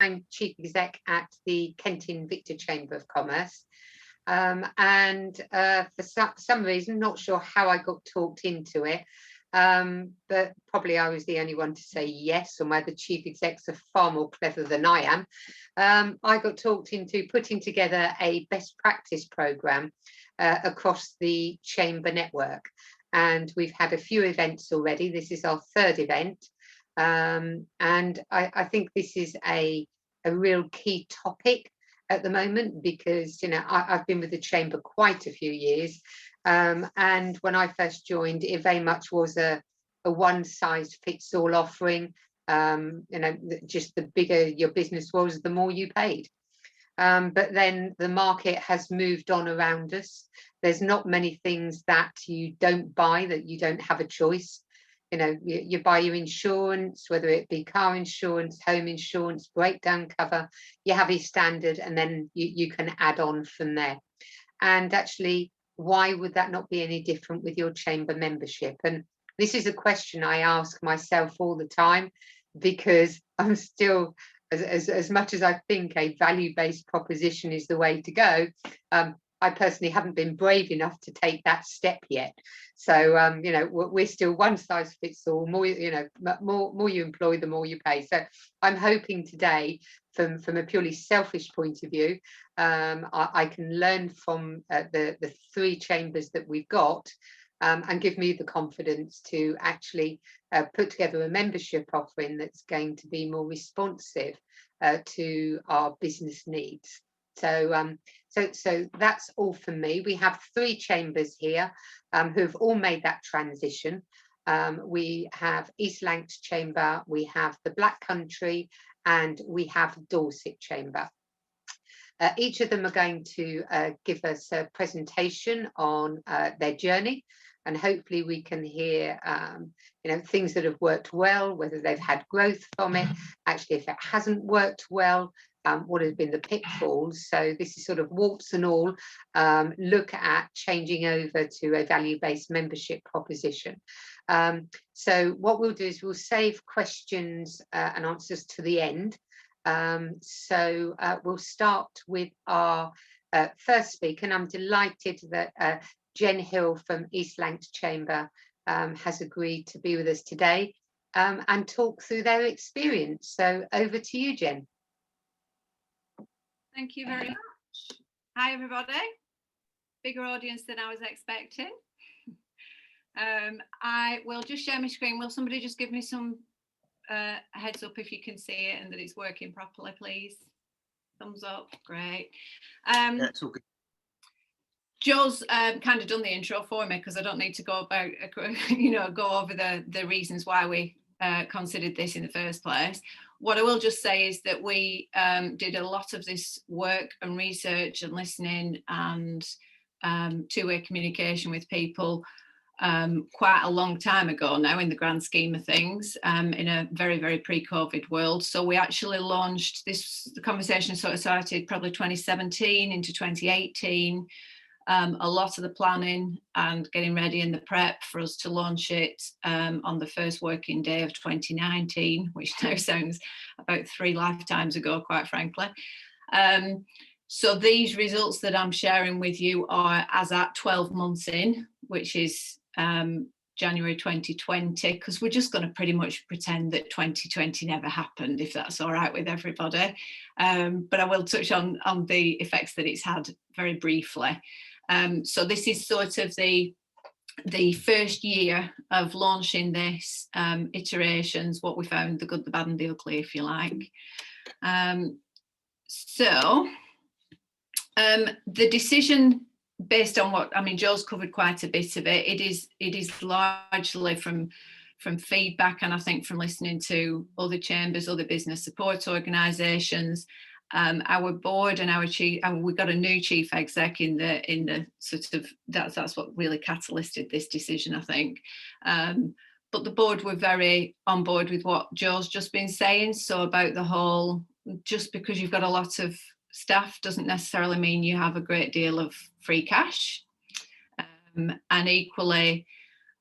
I'm Chief Exec at the Kent Invicta Chamber of Commerce. For some reason, not sure how I got talked into it, but probably I was the only one to say yes, or my other chief execs are far more clever than I am. I got talked into putting together a best practice programme across the chamber network. And we've had a few events already. This is our third event. And I think this is a real key topic at the moment, because, you know, I've been with the chamber quite a few years. And when I first joined, it very much was a one size fits all offering. You know, just the bigger your business was, the more you paid. But then the market has moved on around us. There's not many things that you don't buy that you don't have a choice. You know, you buy your insurance, whether it be car insurance, home insurance, breakdown cover, you have your standard, and then you can add on from there. And actually, why would that not be any different with your chamber membership? And this is a question I ask myself all the time, because I'm still, as much as I think a value-based proposition is the way to go, I personally haven't been brave enough to take that step yet. So, you know, we're still one size fits all. More, you know, more you employ, the more you pay. So I'm hoping today, from a purely selfish point of view, I can learn from the three chambers that we've got, and give me the confidence to actually put together a membership offering that's going to be more responsive to our business needs. So that's all from me. We have three chambers here who have all made that transition. We have East Lancs Chamber, we have the Black Country, and we have Dorset Chamber. Each of them are going to give us a presentation on their journey, and hopefully we can hear you know, things that have worked well, whether they've had growth from it, actually if it hasn't worked well, what have been the pitfalls. So this is sort of warts and all, look at changing over to a value-based membership proposition. So what we'll do is we'll save questions and answers to the end. So we'll start with our first speaker, and I'm delighted that Jen Hill from East Lancs Chamber has agreed to be with us today and talk through their experience. So over to you, Jen. Thank you very much. Hi, everybody. Bigger audience than I was expecting. I will just share my screen. Will somebody just give me some heads up if you can see it and that it's working properly, please? Thumbs up. Great. Yeah, it's all good. Joe's kind of done the intro for me, because I don't need to go about, you know, go over the reasons why we considered this in the first place. What I will just say is that we did a lot of this work and research and listening and two-way communication with people quite a long time ago now, in the grand scheme of things, in a very, very pre-COVID world. So we actually launched this, the conversation sort of started probably 2017 into 2018. A lot of the planning and getting ready in the prep for us to launch it on the first working day of 2019, which now sounds about 3 lifetimes ago, quite frankly. So these results that I'm sharing with you are as at 12 months in, which is January 2020, because we're just going to pretty much pretend that 2020 never happened, if that's all right with everybody. But I will touch on the effects that it's had very briefly. So this is sort of the first year of launching this, iterations, what we found, the good, the bad and the ugly, if you like. The decision, based on what, I mean, Joe's covered quite a bit of it. It is largely from feedback, and I think from listening to other chambers, other business support organisations. Our board and our chief, and we got a new chief exec in the sort of, that's what really catalysted this decision, I think. But the board were very on board with what Joe's just been saying. So about the whole, just because you've got a lot of staff doesn't necessarily mean you have a great deal of free cash. And equally,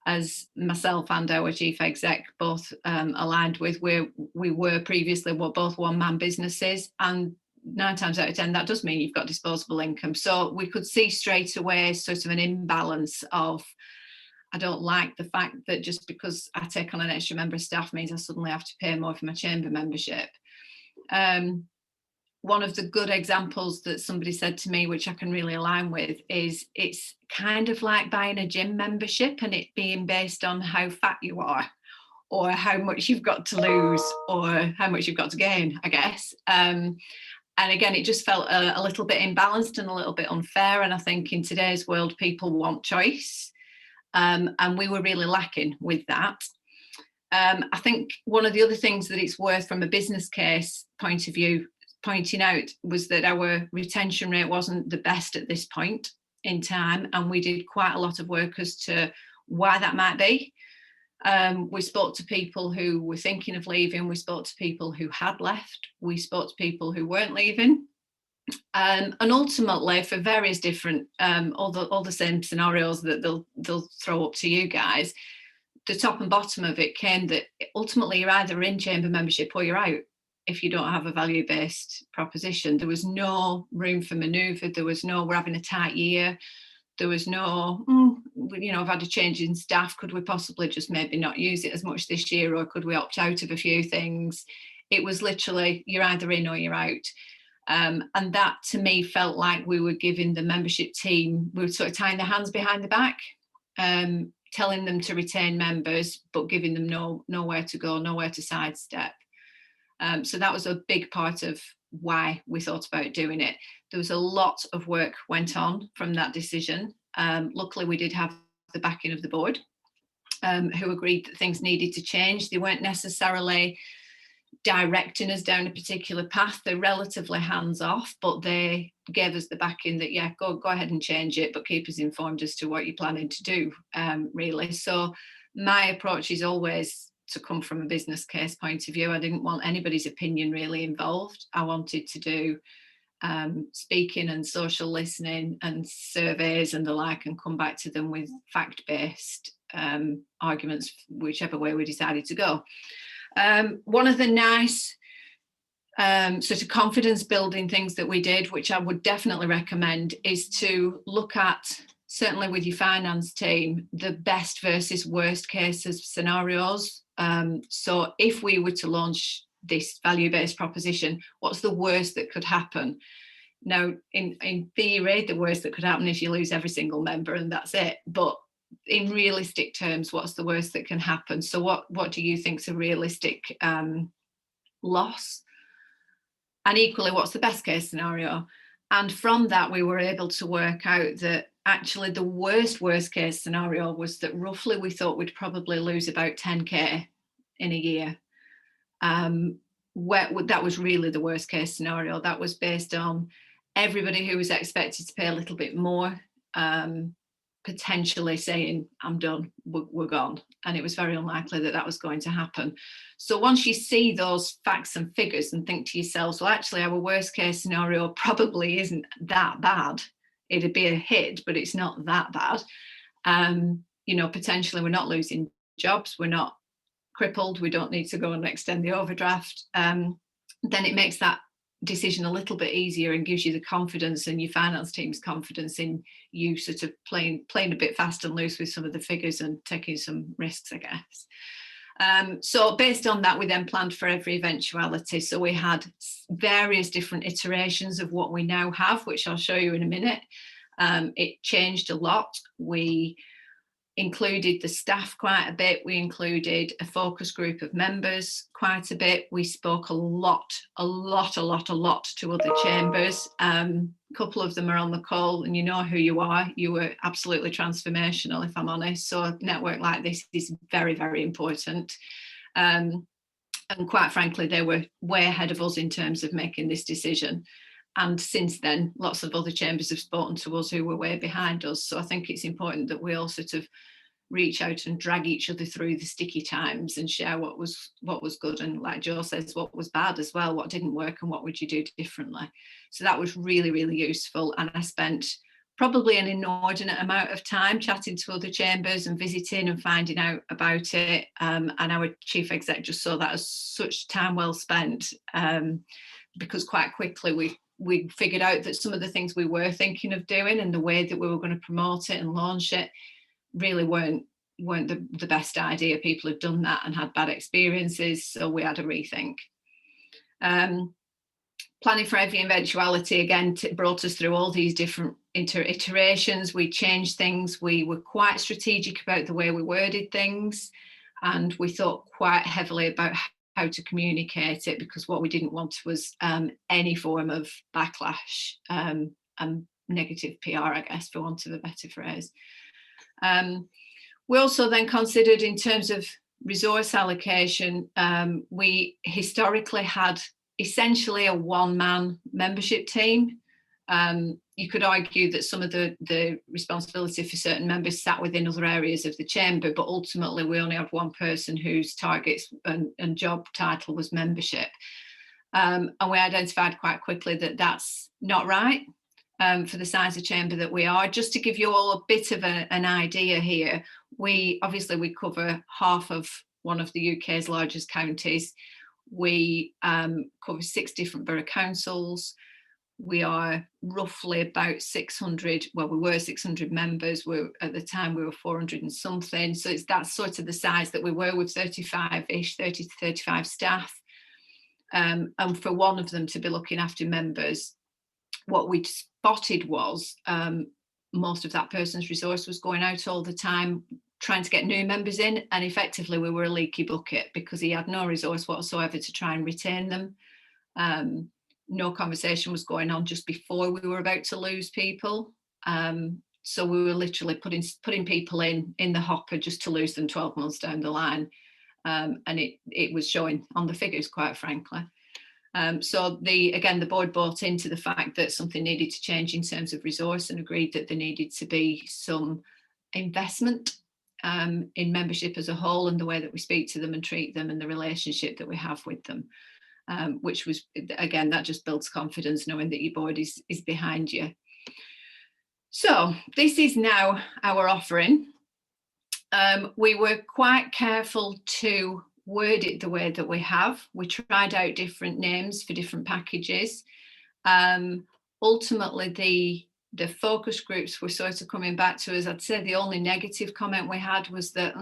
as myself and our chief exec both aligned with, we were previously both one-man businesses, and 9 times out of 10 that does mean you've got disposable income. So we could see straight away sort of an imbalance of, I don't like the fact that just because I take on an extra member of staff means I suddenly have to pay more for my chamber membership. One of the good examples that somebody said to me, which I can really align with, is it's kind of like buying a gym membership and it being based on how fat you are, or how much you've got to lose, or how much you've got to gain, I guess. And again, it just felt a little bit imbalanced and a little bit unfair. And I think in today's world, people want choice. And we were really lacking with that. I think one of the other things that it's worth from a business case point of view pointing out was that our retention rate wasn't the best at this point in time, and we did quite a lot of work as to why that might be. We spoke to people who were thinking of leaving, we spoke to people who had left, we spoke to people who weren't leaving, and ultimately for various different all the same scenarios that they'll throw up to you guys, the top and bottom of it came that ultimately you're either in chamber membership or you're out if you don't have a value-based proposition. There was no room for manoeuvre. There was no, we're having a tight year. There was no, I've had a change in staff. Could we possibly just maybe not use it as much this year, or could we opt out of a few things? It was literally, you're either in or you're out. And that to me felt like we were giving the membership team, we were sort of tying their hands behind the back, telling them to retain members, but giving them nowhere to go, nowhere to sidestep. So that was a big part of why we thought about doing it. There was a lot of work went on from that decision. Luckily, we did have the backing of the board, who agreed that things needed to change. They weren't necessarily directing us down a particular path. They're relatively hands-off, but they gave us the backing that, yeah, go ahead and change it, but keep us informed as to what you're planning to do, really. So my approach is always to come from a business case point of view. I didn't want anybody's opinion really involved. I wanted to do speaking and social listening and surveys and the like, and come back to them with fact-based arguments, whichever way we decided to go. One of the nice sort of confidence building things that we did, which I would definitely recommend, is to look at, certainly with your finance team, the best versus worst cases scenarios. So if we were to launch this value-based proposition, what's the worst that could happen? Now, in theory, the worst that could happen is you lose every single member and that's it. But in realistic terms, what's the worst that can happen? So what do you think is a realistic loss? And equally, what's the best case scenario? And from that, we were able to work out that actually the worst case scenario was that roughly we thought we'd probably lose about 10k in a year. That was really the worst case scenario. That was based on everybody who was expected to pay a little bit more, potentially saying, I'm done, we're gone. And it was very unlikely that that was going to happen. So once you see those facts and figures and think to yourselves, well, actually our worst case scenario probably isn't that bad. It'd be a hit, but it's not that bad. Potentially we're not losing jobs, we're not crippled, we don't need to go and extend the overdraft. Then it makes that decision a little bit easier and gives you the confidence, and your finance team's confidence in you sort of playing a bit fast and loose with some of the figures and taking some risks, I guess. So based on that, we then planned for every eventuality. So we had various different iterations of what we now have, which I'll show you in a minute. It changed a lot. We included the staff quite a bit. We included a focus group of members quite a bit. We spoke a lot to other chambers. A couple of them are on the call, and you know who you are. You were absolutely transformational, if I'm honest. So a network like this is very, very important. And quite frankly, they were way ahead of us in terms of making this decision. And since then, lots of other chambers have spoken to us who were way behind us. So I think it's important that we all sort of reach out and drag each other through the sticky times and share what was good, and like Jo says, what was bad as well, what didn't work and what would you do differently. So that was really, really useful. And I spent probably an inordinate amount of time chatting to other chambers and visiting and finding out about it. And our chief exec just saw that as such time well spent, because quite quickly we figured out that some of the things we were thinking of doing and the way that we were going to promote it and launch it really weren't the best idea. People had done that and had bad experiences, so we had a rethink. Planning for every eventuality, again, brought us through all these different iterations. We changed things. We were quite strategic about the way we worded things, and we thought quite heavily about how to communicate it, because what we didn't want was any form of backlash and negative PR, I guess, for want of a better phrase. We also then considered, in terms of resource allocation, we historically had essentially a one-man membership team. You could argue that some of the responsibility for certain members sat within other areas of the chamber, but ultimately we only had one person whose targets and job title was membership. And we identified quite quickly that that's not right for the size of chamber that we are. Just to give you all a bit of an idea here, we cover half of one of the UK's largest counties. We cover 6 different borough councils. We are roughly about 600, well, we were 600 members. At the time, we were 400 and something. So that's sort of the size that we were, with 35-ish, 30 to 35 staff. And for one of them to be looking after members, what we'd spotted was most of that person's resource was going out all the time, trying to get new members in, and effectively we were a leaky bucket because he had no resource whatsoever to try and retain them. No conversation was going on just before we were about to lose people. So we were literally putting people in the hopper just to lose them 12 months down the line. And it was showing on the figures, quite frankly. So the board bought into the fact that something needed to change in terms of resource, and agreed that there needed to be some investment in membership as a whole, and the way that we speak to them and treat them, and the relationship that we have with them, which was, again, that just builds confidence, knowing that your board is behind you. So this is now our offering. We were quite careful to word it the way that we have. We tried out different names for different packages. Ultimately, the focus groups were sort of coming back to us. I'd say the only negative comment we had was that,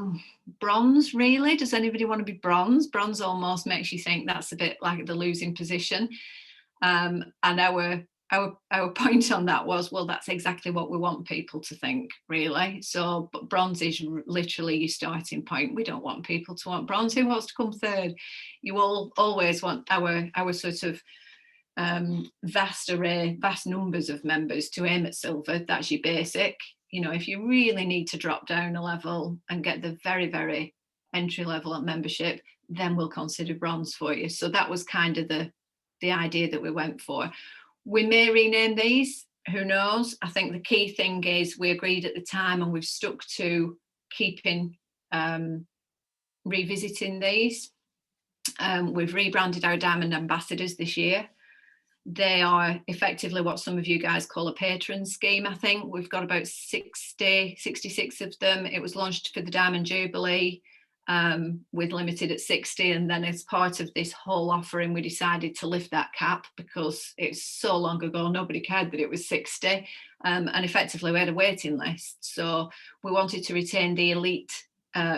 bronze, really? Does anybody want to be bronze? Bronze almost makes you think that's a bit like the losing position. And our point on that was, well, that's exactly what we want people to think, really. So, but bronze is literally your starting point. We don't want people to want bronze. Who wants to come third? You all always want our sort of vast numbers of members to aim at silver. That's your basic. You know, if you really need to drop down a level and get the very, very entry level at membership, then we'll consider bronze for you. So that was kind of the idea that we went for. We may rename these, who knows? I think the key thing is we agreed at the time, and we've stuck to keeping revisiting these. We've rebranded our Diamond Ambassadors this year. They are effectively what some of you guys call a patron scheme, I think. We've got about 66 of them. It was launched for the Diamond Jubilee, with limited at 60. And then as part of this whole offering, we decided to lift that cap because it's so long ago, nobody cared that it was 60. And effectively we had a waiting list. So we wanted to retain the elite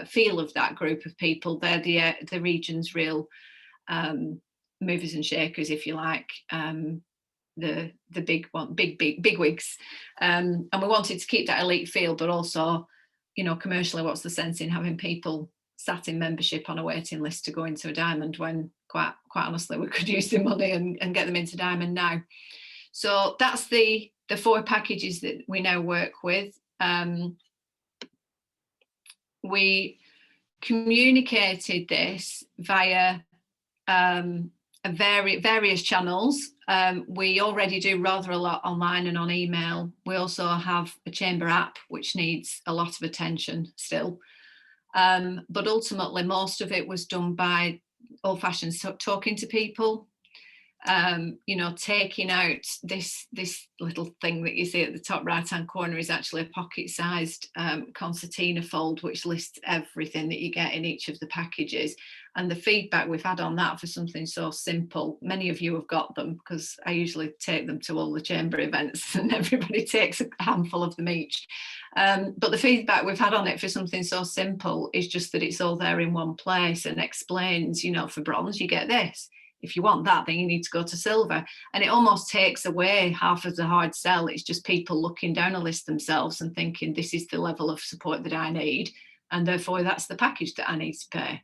feel of that group of people. They're the region's real movers and shakers, if you like, the big wigs, and we wanted to keep that elite feel, but also, you know, commercially, what's the sense in having people sat in membership on a waiting list to go into a diamond, when quite honestly we could use the money and get them into diamond now. So that's the 4 packages that we now work with. We communicated this via various channels. We already do rather a lot online and on email. We also have a chamber app, which needs a lot of attention still. But ultimately, most of it was done by old-fashioned talking to people. You know, taking out this little thing that you see at the top right hand corner is actually a pocket-sized concertina fold which lists everything that you get in each of the packages. And the feedback we've had on that for something so simple, many of you have got them because I usually take them to all the chamber events and everybody takes a handful of them each. But the feedback we've had on it for something so simple is just that it's all there in one place and explains, you know, for bronze you get this. If you want that, then you need to go to silver. And it almost takes away half of the hard sell. It's just people looking down a list themselves and thinking this is the level of support that I need, and therefore that's the package that I need to pay.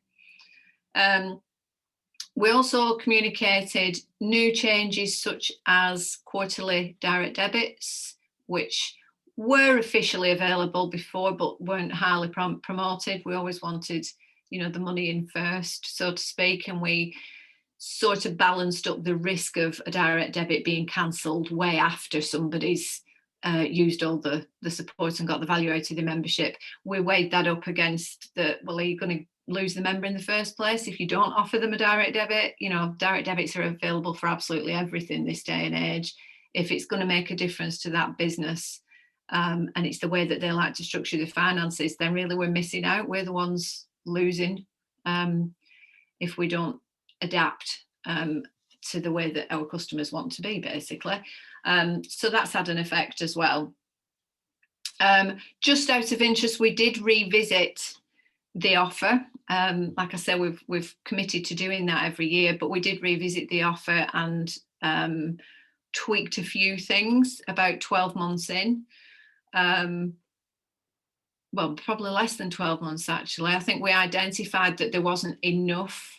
We also communicated new changes such as quarterly direct debits, which were officially available before but weren't highly promoted. We always wanted, you know, the money in first, so to speak, and we sort of balanced up the risk of a direct debit being cancelled way after somebody's used all the support and got the value out of the membership. We weighed that up against well, are you going to lose the member in the first place if you don't offer them a direct debit? You know, direct debits are available for absolutely everything this day and age. If it's going to make a difference to that business and it's the way that they like to structure the finances, then really we're missing out. We're the ones losing if we don't adapt to the way that our customers want to be, basically. So that's had an effect as well. Just out of interest, we did revisit the offer. Like I said, we've committed to doing that every year, but we did revisit the offer and tweaked a few things about 12 months in. Well, probably less than 12 months, actually. I think we identified that there wasn't enough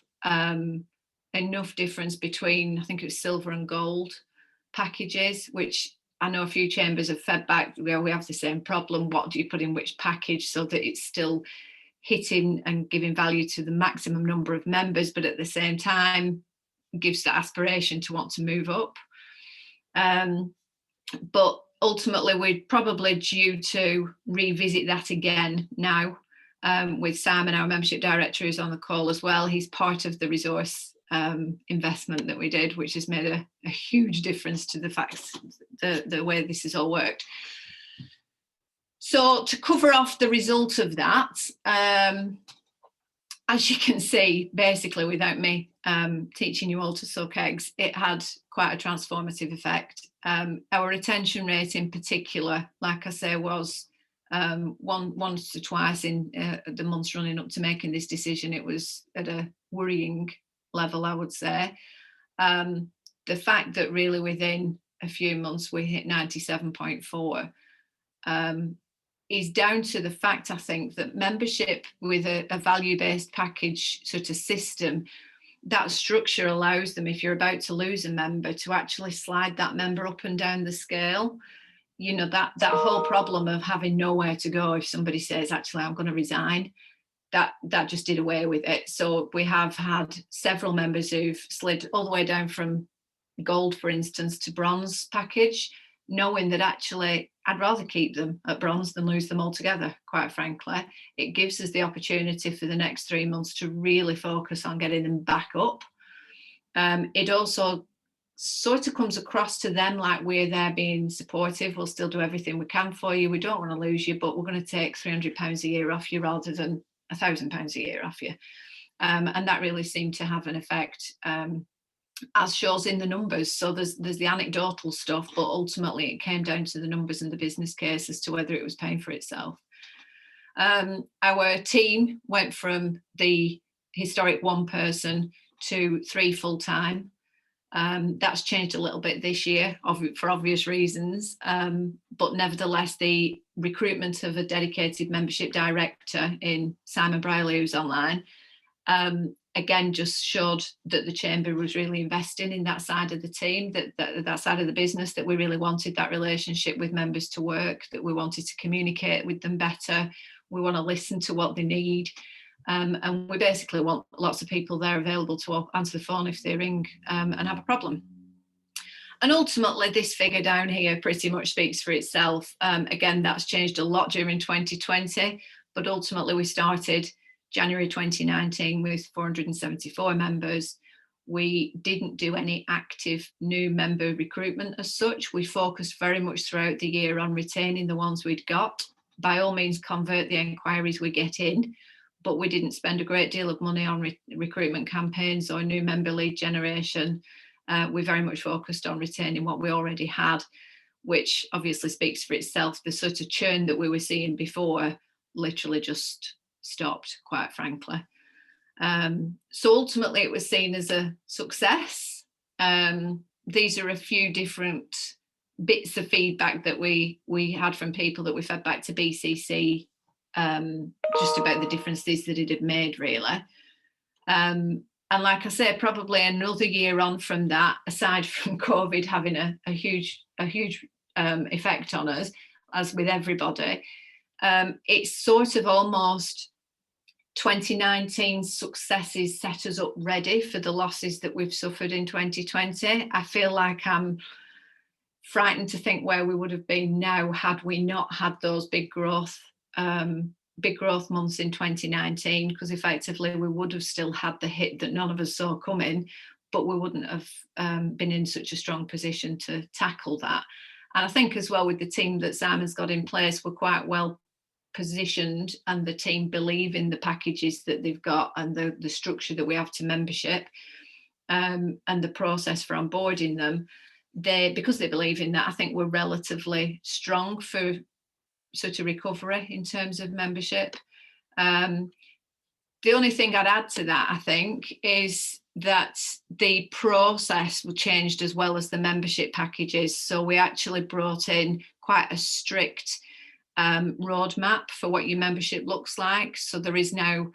difference between, I think it was silver and gold packages, which I know a few chambers have fed back, where we have the same problem. What do you put in which package so that it's still hitting and giving value to the maximum number of members, but at the same time gives the aspiration to want to move up. But ultimately we're probably due to revisit that again now, with Simon, our membership director, who's on the call as well. He's part of the resource investment that we did, which has made a huge difference to the facts, the way this has all worked. So to cover off the result of that, as you can see, basically without me teaching you all to suck eggs, it had quite a transformative effect. Our retention rate in particular, like I say, was once or twice in the months running up to making this decision, it was at a worrying level, I would say. The fact that really within a few months we hit 97.4 is down to the fact, I think, that membership with a value-based package sort of system, that structure allows them, if you're about to lose a member, to actually slide that member up and down the scale. You know, that whole problem of having nowhere to go if somebody says, actually, I'm going to resign, that just did away with it. So we have had several members who've slid all the way down from gold, for instance, to bronze package, knowing that actually I'd rather keep them at bronze than lose them altogether, quite frankly. It gives us the opportunity for the next 3 months to really focus on getting them back up. It also sort of comes across to them like we're there being supportive. We'll still do everything we can for you. We don't want to lose you, but we're going to take £300 a year off you rather than £1,000 a year off you. And that really seemed to have an effect, as shows in the numbers. So there's the anecdotal stuff, but ultimately it came down to the numbers and the business case as to whether it was paying for itself. Our team went from the historic 1 person to 3 full-time. That's changed a little bit this year for obvious reasons, but nevertheless the recruitment of a dedicated membership director in Simon Brierley, who's online, again just showed that the chamber was really investing in that side of the team, that side of the business, that we really wanted that relationship with members to work, that we wanted to communicate with them better, we want to listen to what they need. And we basically want lots of people there available to answer the phone if they ring and have a problem. And ultimately, this figure down here pretty much speaks for itself. Again, that's changed a lot during 2020, but ultimately we started January 2019 with 474 members. We didn't do any active new member recruitment as such. We focused very much throughout the year on retaining the ones we'd got. By all means, convert the inquiries we get in, but we didn't spend a great deal of money on recruitment campaigns or new member lead generation. We very much focused on retaining what we already had, which obviously speaks for itself. The sort of churn that we were seeing before literally just stopped, quite frankly. So ultimately it was seen as a success. These are a few different bits of feedback that we had from people that we fed back to BCC, just about the differences that it had made, really. And like I say, probably another year on from that, aside from COVID having a huge effect on us, as with everybody, it's sort of almost 2019 successes set us up ready for the losses that we've suffered in 2020. I feel like I'm frightened to think where we would have been now had we not had those big growth months in 2019, because effectively we would have still had the hit that none of us saw coming, but we wouldn't have been in such a strong position to tackle that. And I think as well, with the team that Simon's got in place, we're quite well positioned, and the team believe in the packages that they've got and the structure that we have to membership, and the process for onboarding them. Because they believe in that, I think we're relatively strong for sort of recovery in terms of membership. The only thing I'd add to that, I think, is that the process changed as well as the membership packages. So we actually brought in quite a strict roadmap for what your membership looks like. So there is now,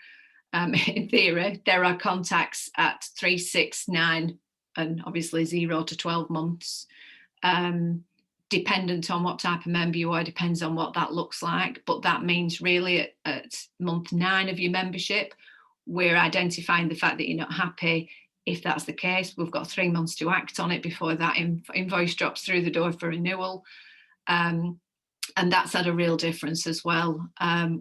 in theory, there are contacts at 3, 6, 9, and obviously 0 to 12 months. Dependent on what type of member you are, depends on what that looks like. But that means really at month 9 of your membership, we're identifying the fact that you're not happy. If that's the case, we've got 3 months to act on it before that invoice drops through the door for renewal. And that's had a real difference as well.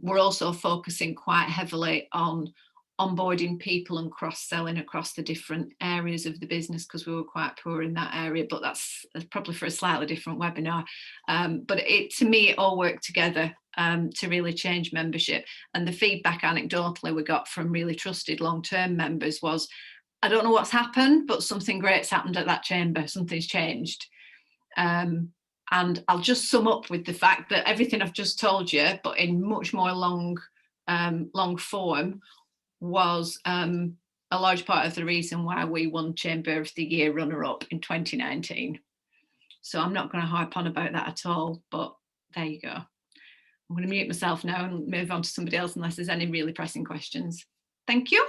We're also focusing quite heavily on onboarding people and cross-selling across the different areas of the business, because we were quite poor in that area, but that's probably for a slightly different webinar. But to me, it all worked together to really change membership. And the feedback anecdotally we got from really trusted long-term members was, I don't know what's happened, but something great's happened at that chamber, something's changed. And I'll just sum up with the fact that everything I've just told you, but in much more long form, was a large part of the reason why we won Chamber of the Year runner-up in 2019. So I'm not going to harp on about that at all, but there you go. I'm going to mute myself now and move on to somebody else unless there's any really pressing questions. Thank you.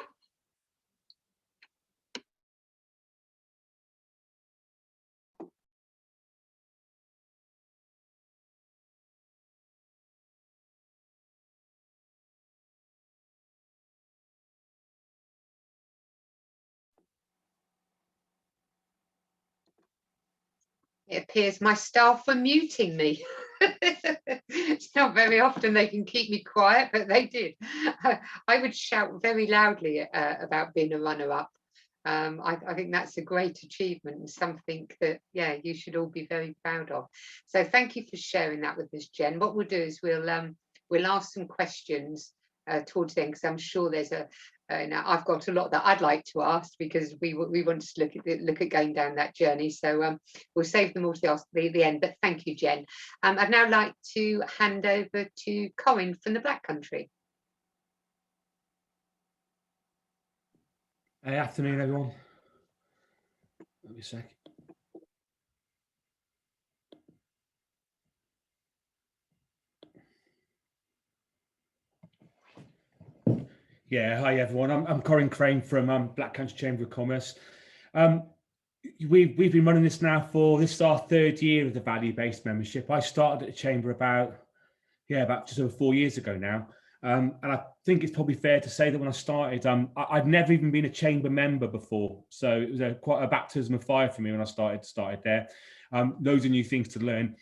It appears my staff were muting me. It's not very often they can keep me quiet, but they did. I would shout very loudly about being a runner-up. I think that's a great achievement and something that, yeah, you should all be very proud of. So thank you for sharing that with us, Jen. What we'll do is we'll ask some questions towards the end, because I'm sure there's now I've got a lot that I'd like to ask, because we want to look at going down that journey. So we'll save them all to the end. But thank you, Jen. I'd now like to hand over to Corinne from the Black Country. Hey, afternoon, everyone. Let me a sec. Yeah, hi everyone. I'm Corinne Crane from Black Country Chamber of Commerce. We've been running this now this is our 3rd year of the value-based membership. I started at the Chamber about just over 4 years ago now. And I think it's probably fair to say that when I started, I'd never even been a chamber member before. So it was quite a baptism of fire for me when I started there. Loads of new things to learn.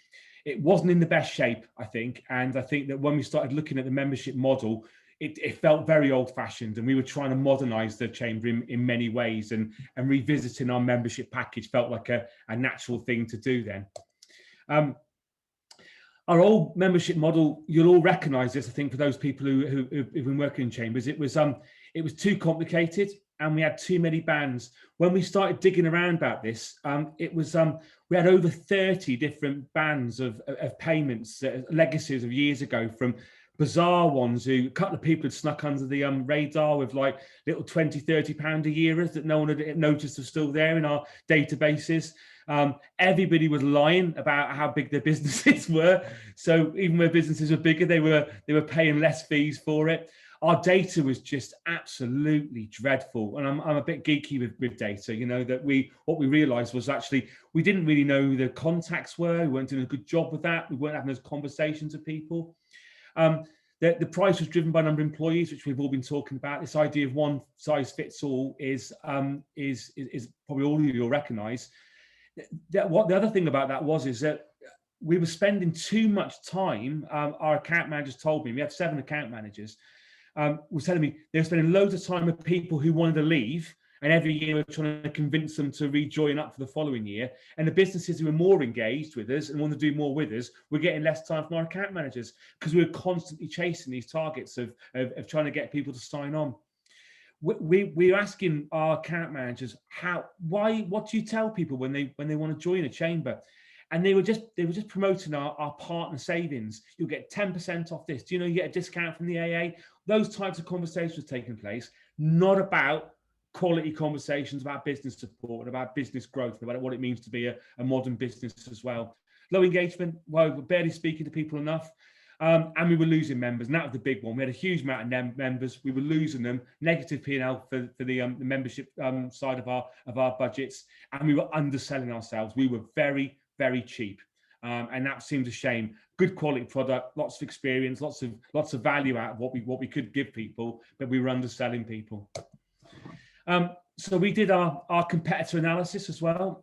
It wasn't in the best shape, I think. And I think that when we started looking at the membership model, it felt very old-fashioned, and we were trying to modernise the chamber in many ways, and revisiting our membership package felt like a natural thing to do then. Our old membership model, you'll all recognise this, I think, for those people who've been working in chambers. It was too complicated, and we had too many bands. When we started digging around about this, we had over 30 different bands of payments, legacies of years ago, from bizarre ones who a couple of people had snuck under the radar with like little 20, 30 pound a year that no one had noticed were still there in our databases. Everybody was lying about how big their businesses were. So even where businesses were bigger, they were paying less fees for it. Our data was just absolutely dreadful. And I'm a bit geeky with data, you know, that what we realized was actually we didn't really know who the contacts were. We weren't doing a good job with that. We weren't having those conversations with people. The price was driven by number of employees, which we've all been talking about. This idea of one size fits all is probably all of you will recognize. What the other thing about that is that we were spending too much time. Our account managers told me, we had 7 account managers, were telling me they were spending loads of time with people who wanted to leave, and every year we're trying to convince them to rejoin up for the following year. And the businesses who were more engaged with us and want to do more with us, we're getting less time from our account managers, because we were constantly chasing these targets of trying to get people to sign on. We're asking our account managers what do you tell people when they want to join a chamber? And they were just promoting our partner savings. You'll get 10% off this. Do you know you get a discount from the AA? Those types of conversations taking place, not about quality conversations about business support and about business growth, about what it means to be a modern business as well. Low engagement, well, we're barely speaking to people enough. And we were losing members, and that was the big one. We had a huge amount of members. We were losing them, negative P&L for the membership side of our budgets, and we were underselling ourselves. We were very, very cheap, and that seemed a shame. Good quality product, lots of experience, lots of value out of what we could give people, but we were underselling people. So we did our competitor analysis as well.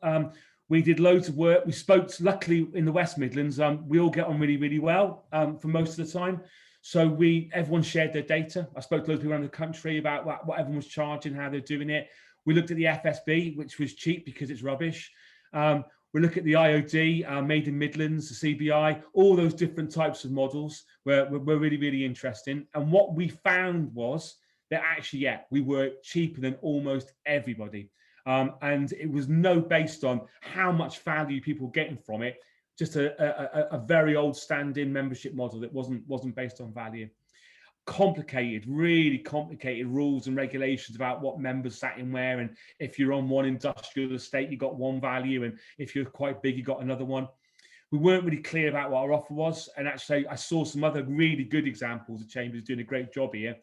We did loads of work. We spoke, luckily in the West Midlands, we all get on really, really well for most of the time. So everyone shared their data. I spoke to loads of people around the country about what everyone was charging, how they're doing it. We looked at the FSB, which was cheap because it's rubbish. We look at the IOD, Made in Midlands, the CBI, all those different types of models were really, really interesting. And what we found was that actually, we were cheaper than almost everybody. And it was based on how much value people were getting from it, just a very old standing membership model that wasn't based on value. Complicated, really complicated rules and regulations about what members sat in where, and if you're on one industrial estate, you got one value, and if you're quite big, you got another one. We weren't really clear about what our offer was, and actually I saw some other really good examples of chambers doing a great job here.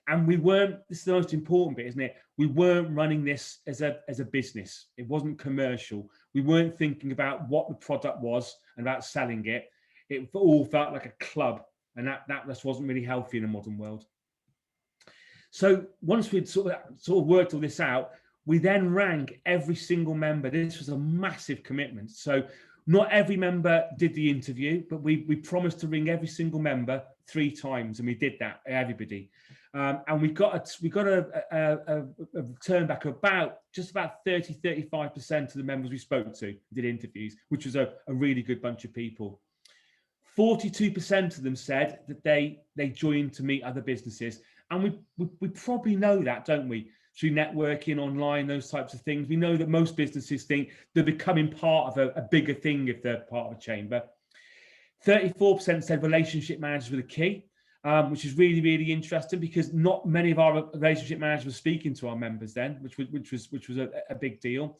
And we weren't, this is the most important bit, isn't it? We weren't running this as a business. It wasn't commercial. We weren't thinking about what the product was and about selling it. It all felt like a club, and that just wasn't really healthy in a modern world. So once we'd sort of worked all this out, we then rang every single member. This was a massive commitment. So not every member did the interview, but we promised to ring every single member 3 times, and we did that, everybody. And we got a return back about 30-35% of the members we spoke to did interviews, which was a really good bunch of people. 42% of them said that they joined to meet other businesses, and we probably know that, don't we? Through networking online, those types of things. We know that most businesses think they're becoming part of a bigger thing if they're part of a chamber. 34% said relationship managers were the key, which is really, really interesting, because not many of our relationship managers were speaking to our members then, which was a big deal.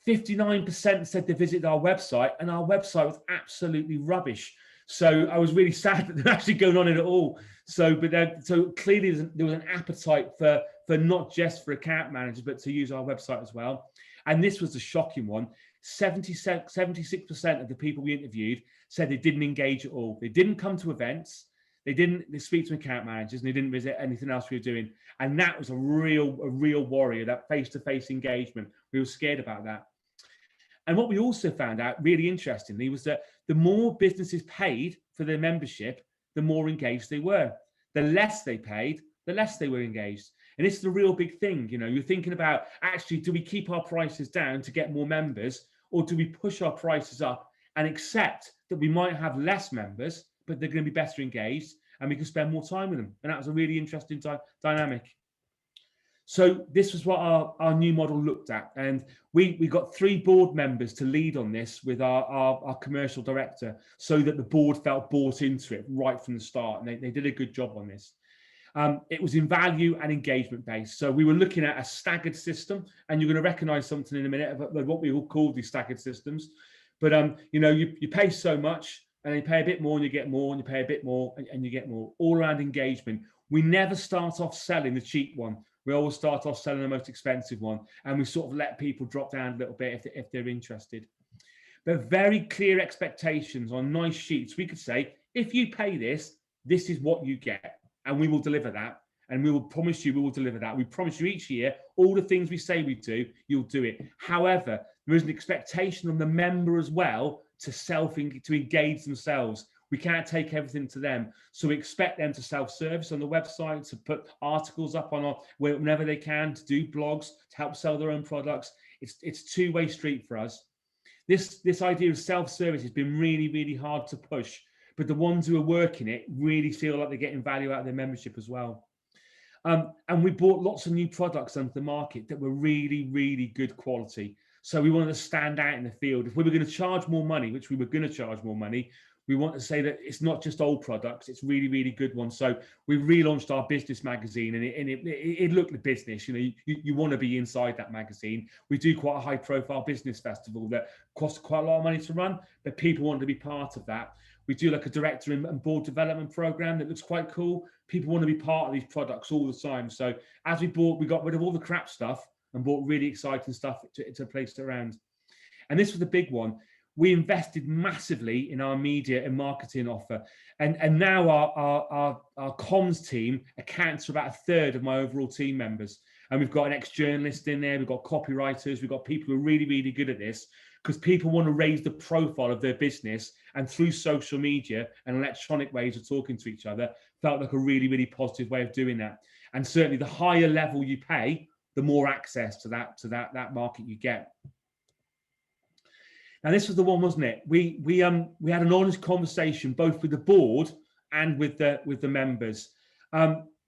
59% said they visited our website, and our website was absolutely rubbish. So I was really sad that they're actually going on it at all. So clearly there was an appetite for not just for account managers, but to use our website as well. And this was the shocking one. 76% of the people we interviewed said they didn't engage at all. They didn't come to events. They speak to account managers, and they didn't visit anything else we were doing. And that was a real worry, that face-to-face engagement. We were scared about that. And what we also found out, really interestingly, was that the more businesses paid for their membership, the more engaged they were. the less they paid, the less they were engaged. And this is the real big thing. You know, you're thinking about, actually, do we keep our prices down to get more members, or do we push our prices up and accept that we might have less members, but they're going to be better engaged and we can spend more time with them? And that was a really interesting dynamic. So this was what our new model looked at. And we got 3 board members to lead on this with our commercial director, so that the board felt bought into it right from the start. And they did a good job on this. It was in value and engagement based. So we were looking at a staggered system, and you're going to recognize something in a minute about what we all call these staggered systems. But you know, you pay so much, and you pay a bit more and you get more, and you pay a bit more and you get more, all around engagement. We never start off selling the cheap one. We always start off selling the most expensive one, and we sort of let people drop down a little bit if they're interested. But very clear expectations on nice sheets. We could say, if you pay this, this is what you get, and we will deliver that. And we will promise you we will deliver that. We promise you each year, all the things we say we do, you'll do it. However, there is an expectation on the member as well to engage themselves. We can't take everything to them. So we expect them to self-service on the website, to put articles up on whenever they can, to do blogs, to help sell their own products. It's a two-way street for us. This idea of self-service has been really, really hard to push, but the ones who are working it really feel like they're getting value out of their membership as well. And we bought lots of new products onto the market that were really, really good quality. So we wanted to stand out in the field. If we were going to charge more money, which we were going to charge more money, we want to say that it's not just old products, it's really, really good ones. So we relaunched our business magazine, and it looked like business. You know, you want to be inside that magazine. We do quite a high profile business festival that costs quite a lot of money to run, but people want to be part of that. We do like a director and board development program that looks quite cool. People want to be part of these products all the time. So as we got rid of all the crap stuff and bought really exciting stuff to place it around. And this was the big one. We invested massively in our media and marketing offer. And now our comms team accounts for about 1/3 of my overall team members. And we've got an ex-journalist in there, we've got copywriters, we've got people who are really, really good at this, because people want to raise the profile of their business, and through social media and electronic ways of talking to each other felt like a really, really positive way of doing that. And certainly the higher level you pay, the more access to that market you get. Now this was the one, wasn't it? We had an honest conversation both with the board and with the members.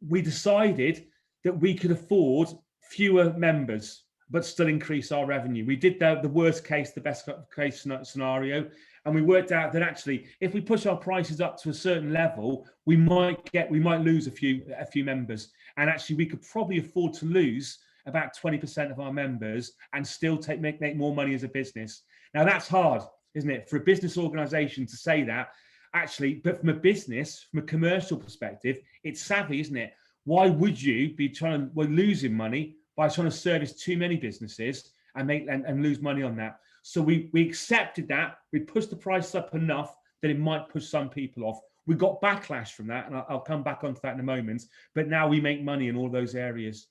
We decided that we could afford fewer members but still increase our revenue. We did the worst case, the best case scenario, and we worked out that actually, if we push our prices up to a certain level, we might lose a few members, and actually we could probably afford to lose about 20% of our members and still make more money as a business. Now that's hard, isn't it, for a business organization to say that, actually, but from a commercial perspective, it's savvy, isn't it? Why would you be losing money by trying to service too many businesses and lose money on that? So we accepted that. We pushed the price up enough that it might push some people off. We got backlash from that, and I'll come back onto that in a moment, but now we make money in all those areas.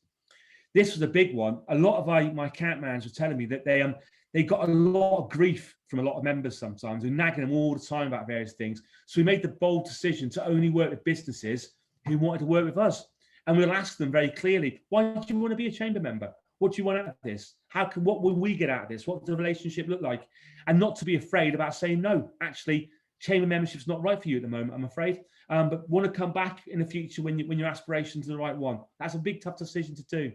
This was a big one. A lot of my account managers were telling me that they got a lot of grief from a lot of members sometimes, who nagging them all the time about various things. So we made the bold decision to only work with businesses who wanted to work with us. And we'll ask them very clearly, why do you want to be a chamber member? What do you want out of this? What will we get out of this? What does the relationship look like? And not to be afraid about saying, no, actually, chamber membership's not right for you at the moment, I'm afraid. But want to come back in the future when your aspirations are the right one. That's a big, tough decision to do.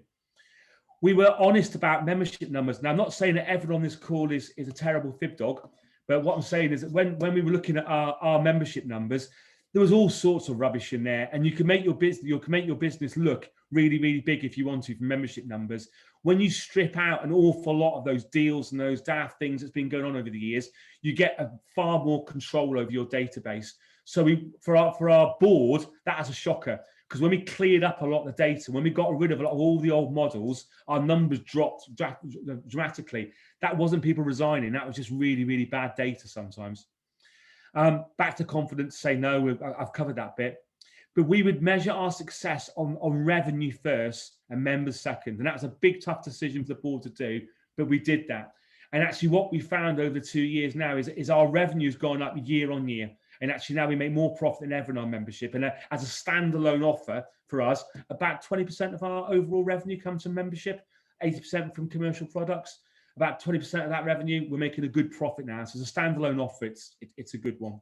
We were honest about membership numbers. Now, I'm not saying that everyone on this call is a terrible fib dog, but what I'm saying is that when we were looking at our membership numbers, there was all sorts of rubbish in there, and you can make your business look really, really big if you want to from membership numbers. When you strip out an awful lot of those deals and those daft things that's been going on over the years, you get a far more control over your database. So for our board, that was a shocker, because when we cleared up a lot of the data, when we got rid of a lot of all the old models, our numbers dropped dramatically. That wasn't people resigning. That was just really, really bad data sometimes. Back to confidence, say no, I've covered that bit. But we would measure our success on revenue first and members second. And that was a big, tough decision for the board to do, but we did that. And actually what we found over the 2 years now is our revenue's gone up year on year. And actually now we make more profit than ever in our membership. And as a standalone offer for us, about 20% of our overall revenue comes from membership, 80% from commercial products. About 20% of that revenue, we're making a good profit now. So as a standalone offer, it's a good one.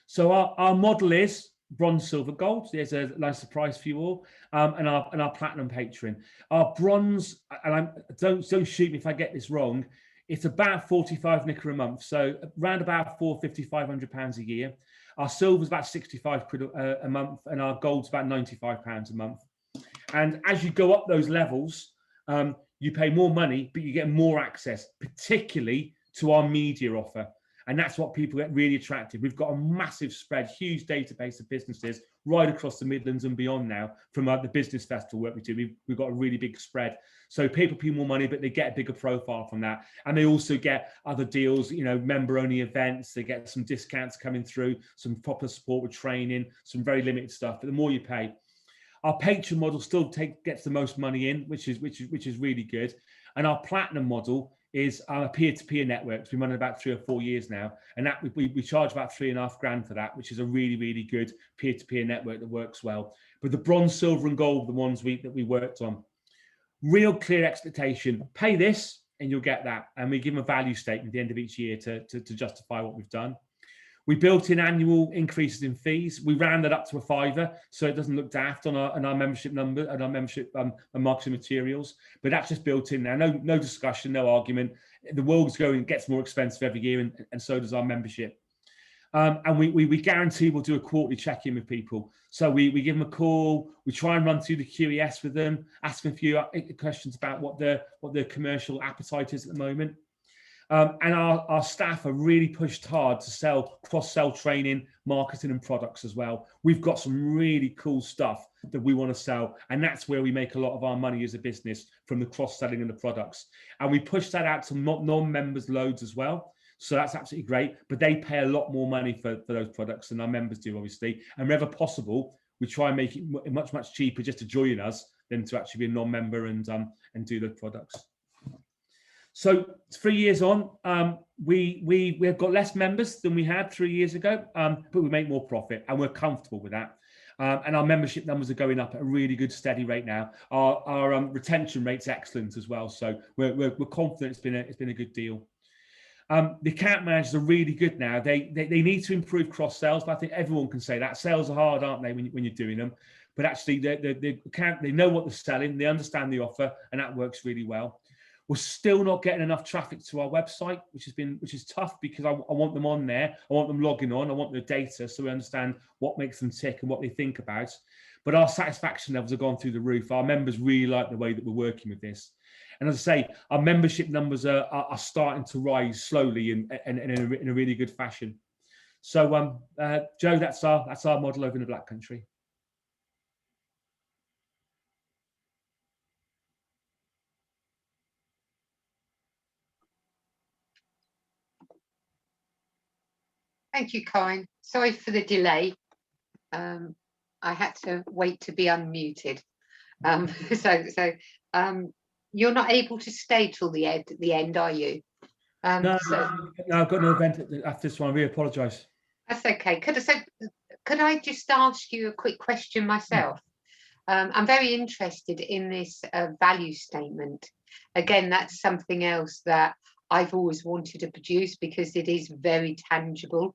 So our model is bronze, silver, gold. There's a nice surprise for you all, and our platinum patron. Our bronze, and don't shoot me if I get this wrong. It's about 45 nicker a month, so around about £450–500 a year. Our silver is about 65 quid a month, and our gold's about £95 a month. And as you go up those levels, you pay more money, but you get more access, particularly to our media offer. And that's what people get really attracted. We've got a massive spread, huge database of businesses right across the Midlands and beyond now from the business festival work we do. We've got a really big spread. So people pay more money, but they get a bigger profile from that. And they also get other deals, you know, member-only events. They get some discounts coming through, some proper support with training, some very limited stuff. But the more you pay, our patron model still gets the most money in, which is really good. And our platinum model is our peer-to-peer networks. We've been running about 3 or 4 years now, and that we charge about £3.5 for that, which is a really good peer-to-peer network that works well. But the bronze, silver, and gold, the ones that we worked on, real clear expectation: pay this, and you'll get that. And we give them a value statement at the end of each year to justify what we've done. We built in annual increases in fees. We round that up to a £5, so it doesn't look daft on our membership number and our membership and marketing materials. But that's just built in now. No discussion, no argument. The world's going, gets more expensive every year, and so does our membership. And we guarantee we'll do a quarterly check-in with people. So we give them a call. We try and run through the QES with them, ask them a few questions about what their commercial appetite is at the moment. And our staff are really pushed hard to cross-sell training, marketing and products as well. We've got some really cool stuff that we want to sell, and that's where we make a lot of our money as a business, from the cross-selling and the products. And we push that out to non-members loads as well. So that's absolutely great, but they pay a lot more money for those products than our members do, obviously. And wherever possible, we try and make it much cheaper just to join us than to actually be a non-member and do the products. So 3 years on, we've got less members than we had 3 years ago, but we make more profit, and we're comfortable with that. And our membership numbers are going up at a really good, steady rate now. Our retention rate's excellent as well, so we're confident it's been a good deal. The account managers are really good now. They need to improve cross sales, but I think everyone can say that. Sales are hard, aren't they, when you're doing them? But actually, they know what they're selling, they understand the offer, and that works really well. We're still not getting enough traffic to our website, which is tough, because I want them on there. I want them logging on. I want the data so we understand what makes them tick and what they think about. But our satisfaction levels have gone through the roof. Our members really like the way that we're working with this. And as I say, our membership numbers are starting to rise slowly and in a really good fashion. So, Joe, that's our model over in the Black Country. Thank you, Colin. Sorry for the delay. I had to wait to be unmuted. You're not able to stay till the end, are you? No, I've got an event after this one. I really apologise. That's okay. Could I just ask you a quick question myself? I'm very interested in this value statement. Again, that's something else that I've always wanted to produce, because it is very tangible.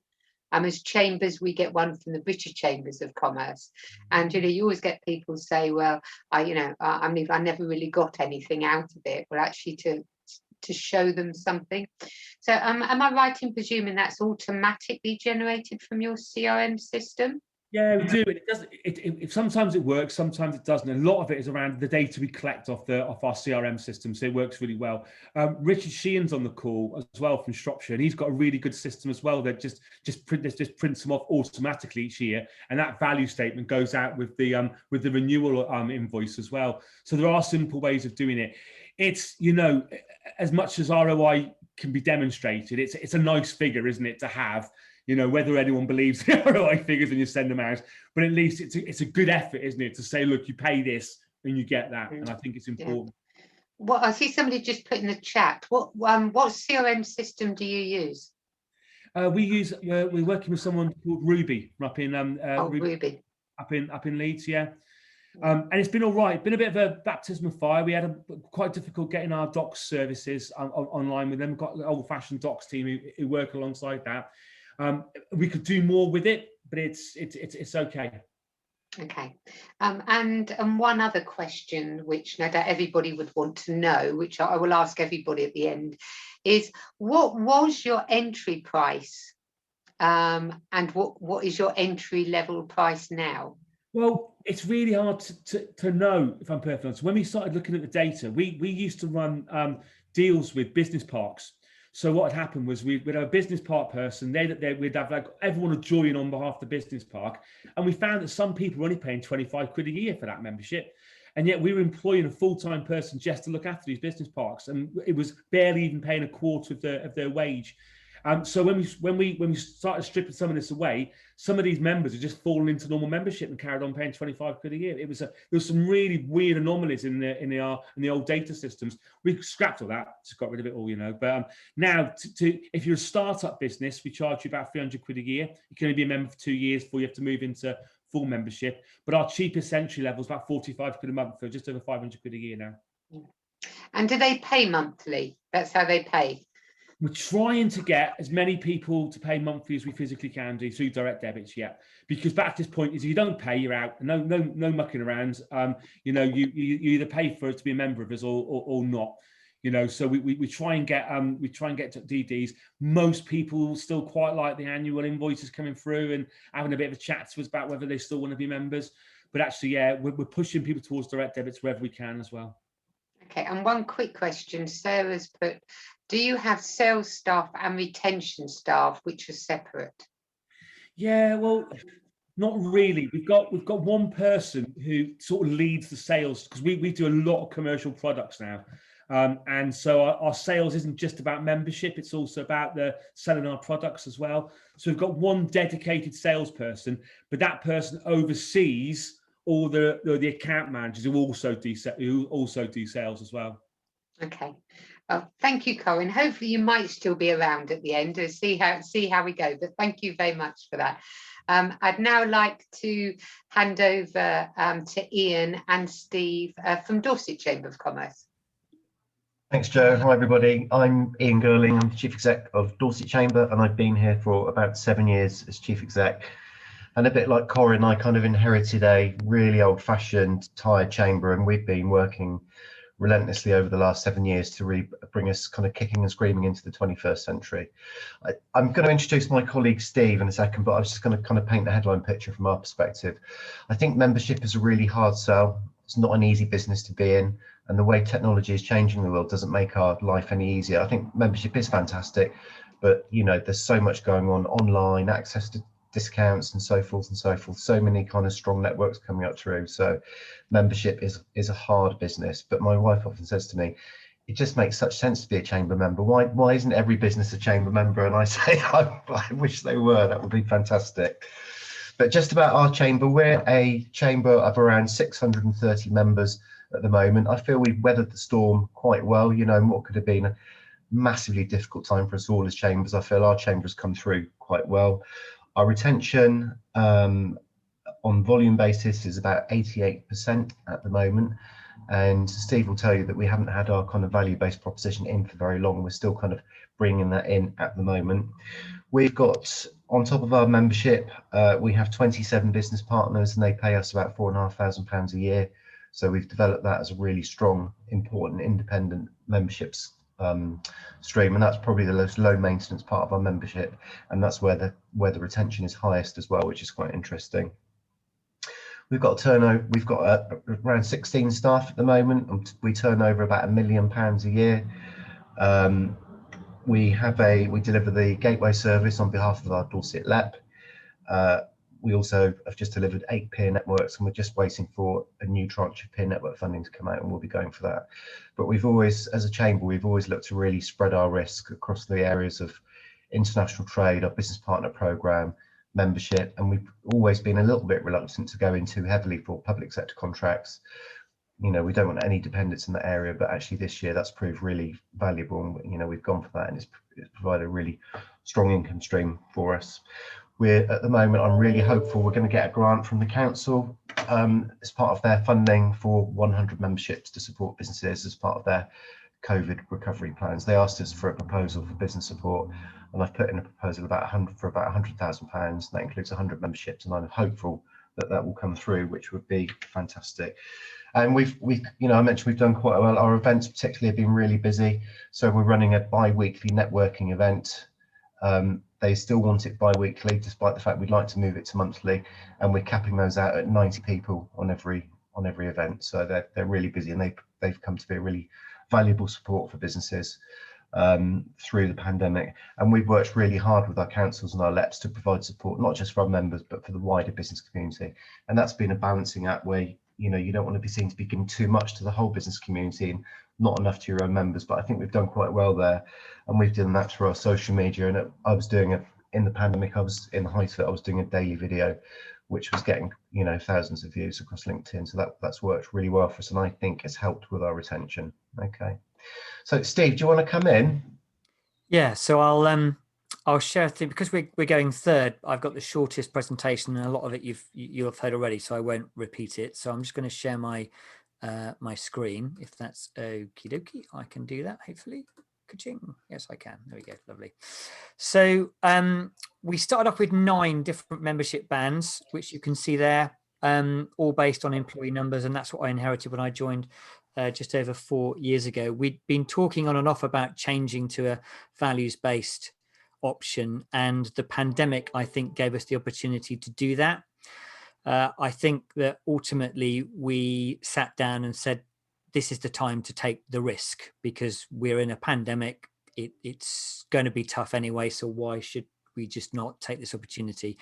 As chambers, we get one from the British Chambers of Commerce, and you always get people say, "Well, I never really got anything out of it." Well, actually, to show them something. So, am I right in presuming that's automatically generated from your CRM system? Yeah, we do. It sometimes it works, sometimes it doesn't. And a lot of it is around the data we collect off our CRM system, so it works really well. Richard Sheehan's on the call as well from Shropshire, and he's got a really good system as well that just prints them off automatically each year, and that value statement goes out with the renewal invoice as well. So there are simple ways of doing it. It's, as much as ROI can be demonstrated, it's a nice figure, isn't it, to have. Whether anyone believes the ROI figures when you send them out, but at least it's a good effort, isn't it, to say, look, you pay this and you get that. And I think it's important. Yeah. Well, I see somebody just put in the chat. What CRM system do you use? We're working with someone called Ruby up in Ruby. up in Leeds, yeah. And it's been all right. Been a bit of a baptism of fire. We had quite difficult getting our docs services online with them. We've got the old-fashioned docs team who work alongside that. We could do more with it, but it's okay. Okay. And one other question, which no doubt everybody would want to know, which I will ask everybody at the end, is what was your entry price? And what is your entry level price now? Well, it's really hard to know, if I'm perfectly honest. When we started looking at the data, we used to run deals with business parks. So what had happened was we'd have a business park person, we'd have like everyone would join on behalf of the business park. And we found that some people were only paying 25 quid a year for that membership. And yet we were employing a full-time person just to look after these business parks. And it was barely even paying a quarter of their wage. So when we started stripping some of this away, some of these members had just fallen into normal membership and carried on paying 25 quid a year. There was some really weird anomalies in the old data systems. We scrapped all that, just got rid of it all, you know. But now, if you're a startup business, we charge you about 300 quid a year. You can only be a member for 2 years before you have to move into full membership. But our cheapest entry level is about 45 quid a month, so just over 500 quid a year now. And do they pay monthly? That's how they pay. We're trying to get as many people to pay monthly as we physically can do through direct debits, yeah. Because back to this point is if you don't pay, you're out. No mucking around. You either pay for it to be a member of us or not. You know, so we try and get to DDs. Most people still quite like the annual invoices coming through and having a bit of a chat to us about whether they still want to be members. But actually, yeah, we're pushing people towards direct debits wherever we can as well. Okay, and one quick question. Sarah's put, do you have sales staff and retention staff which are separate? Yeah, well, not really. We've got one person who sort of leads the sales because we do a lot of commercial products now. And so our sales isn't just about membership, it's also about the selling our products as well. So we've got one dedicated salesperson, but that person oversees all the account managers who also do sales as well. Okay. Oh, thank you, Corinne. Hopefully you might still be around at the end to see how we go. But thank you very much for that. I'd now like to hand over to Ian and Steve from Dorset Chamber of Commerce. Thanks, Joe. Hi, everybody. I'm Ian Girling. I'm the Chief Exec of Dorset Chamber, and I've been here for about 7 years as Chief Exec. And a bit like Corinne, I kind of inherited a really old-fashioned, tired chamber, and we've been working relentlessly over the last 7 years to really bring us kind of kicking and screaming into the 21st century. I'm going to introduce my colleague Steve in a second, but I was just going to kind of paint the headline picture from our perspective. I think membership is a really hard sell. It's not an easy business to be in, and the way technology is changing the world doesn't make our life any easier. I think membership is fantastic, but you know, there's so much going on online, access to discounts and so forth and so forth, so many kind of strong networks coming up through. So membership is a hard business, but my wife often says to me, it just makes such sense to be a chamber member. Why isn't every business a chamber member? And I say, I wish they were. That would be fantastic. But just about our chamber, we're a chamber of around 630 members at the moment. I feel we've weathered the storm quite well. You know, what could have been a massively difficult time for us all as chambers, I feel our chamber has come through quite well. Our retention on volume basis is about 88% at the moment. And Steve will tell you that we haven't had our kind of value-based proposition in for very long. We're still kind of bringing that in at the moment. We've got, on top of our membership, we have 27 business partners and they pay us about £4,500 a year. So we've developed that as a really strong, important, independent memberships stream, and that's probably the low maintenance part of our membership, and that's where the retention is highest as well, which is quite interesting. We've got turnover. We've got around 16 staff at the moment, and we turn over about £1 million a year. We deliver the gateway service on behalf of our Dorset LEP. We also have just delivered 8 peer networks, and we're just waiting for a new tranche of peer network funding to come out, and we'll be going for that. But we've always, as a chamber, we've always looked to really spread our risk across the areas of international trade, our business partner program, membership, and we've always been a little bit reluctant to go in too heavily for public sector contracts. You know, we don't want any dependence in that area, but actually this year that's proved really valuable, and you know, we've gone for that, and it's provided a really strong income stream for us. We're at the moment, I'm really hopeful we're going to get a grant from the council as part of their funding for 100 memberships to support businesses as part of their COVID recovery plans. They asked us for a proposal for business support, and I've put in a proposal about £100,000. That includes 100 memberships, and I'm hopeful that that will come through, which would be fantastic. And we've you know, I mentioned we've done quite well. Our events particularly have been really busy. So we're running a bi-weekly networking event. They still want it bi-weekly, despite the fact we'd like to move it to monthly, and we're capping those out at 90 people on every event. So they're really busy, and they've come to be a really valuable support for businesses through the pandemic. And we've worked really hard with our councils and our LEPs to provide support, not just for our members, but for the wider business community. And that's been a balancing act where, you know, you don't want to be seen to be giving too much to the whole business community and not enough to your own members. But I think we've done quite well there, and we've done that through our social media. And I was doing it in the pandemic. I was in the height of it. I was doing a daily video, which was getting, you know, thousands of views across LinkedIn. So that's worked really well for us, and I think has helped with our retention. Okay. So Steve, do you want to come in? Yeah, so I'll share through, because we're going third. I've got the shortest presentation, and a lot of it you'll have heard already, so I won't repeat it. So I'm just going to share my my screen, if that's okie dokie. I can do that, hopefully. Ka-ching. Yes, I can. There we go. Lovely. So we started off with 9 different membership bands, which you can see there, all based on employee numbers, and that's what I inherited when I joined just over 4 years ago. We'd been talking on and off about changing to a values-based option, and the pandemic, I think, gave us the opportunity to do that. I think that ultimately we sat down and said, this is the time to take the risk, because we're in a pandemic. It's going to be tough anyway, so why should we just not take this opportunity?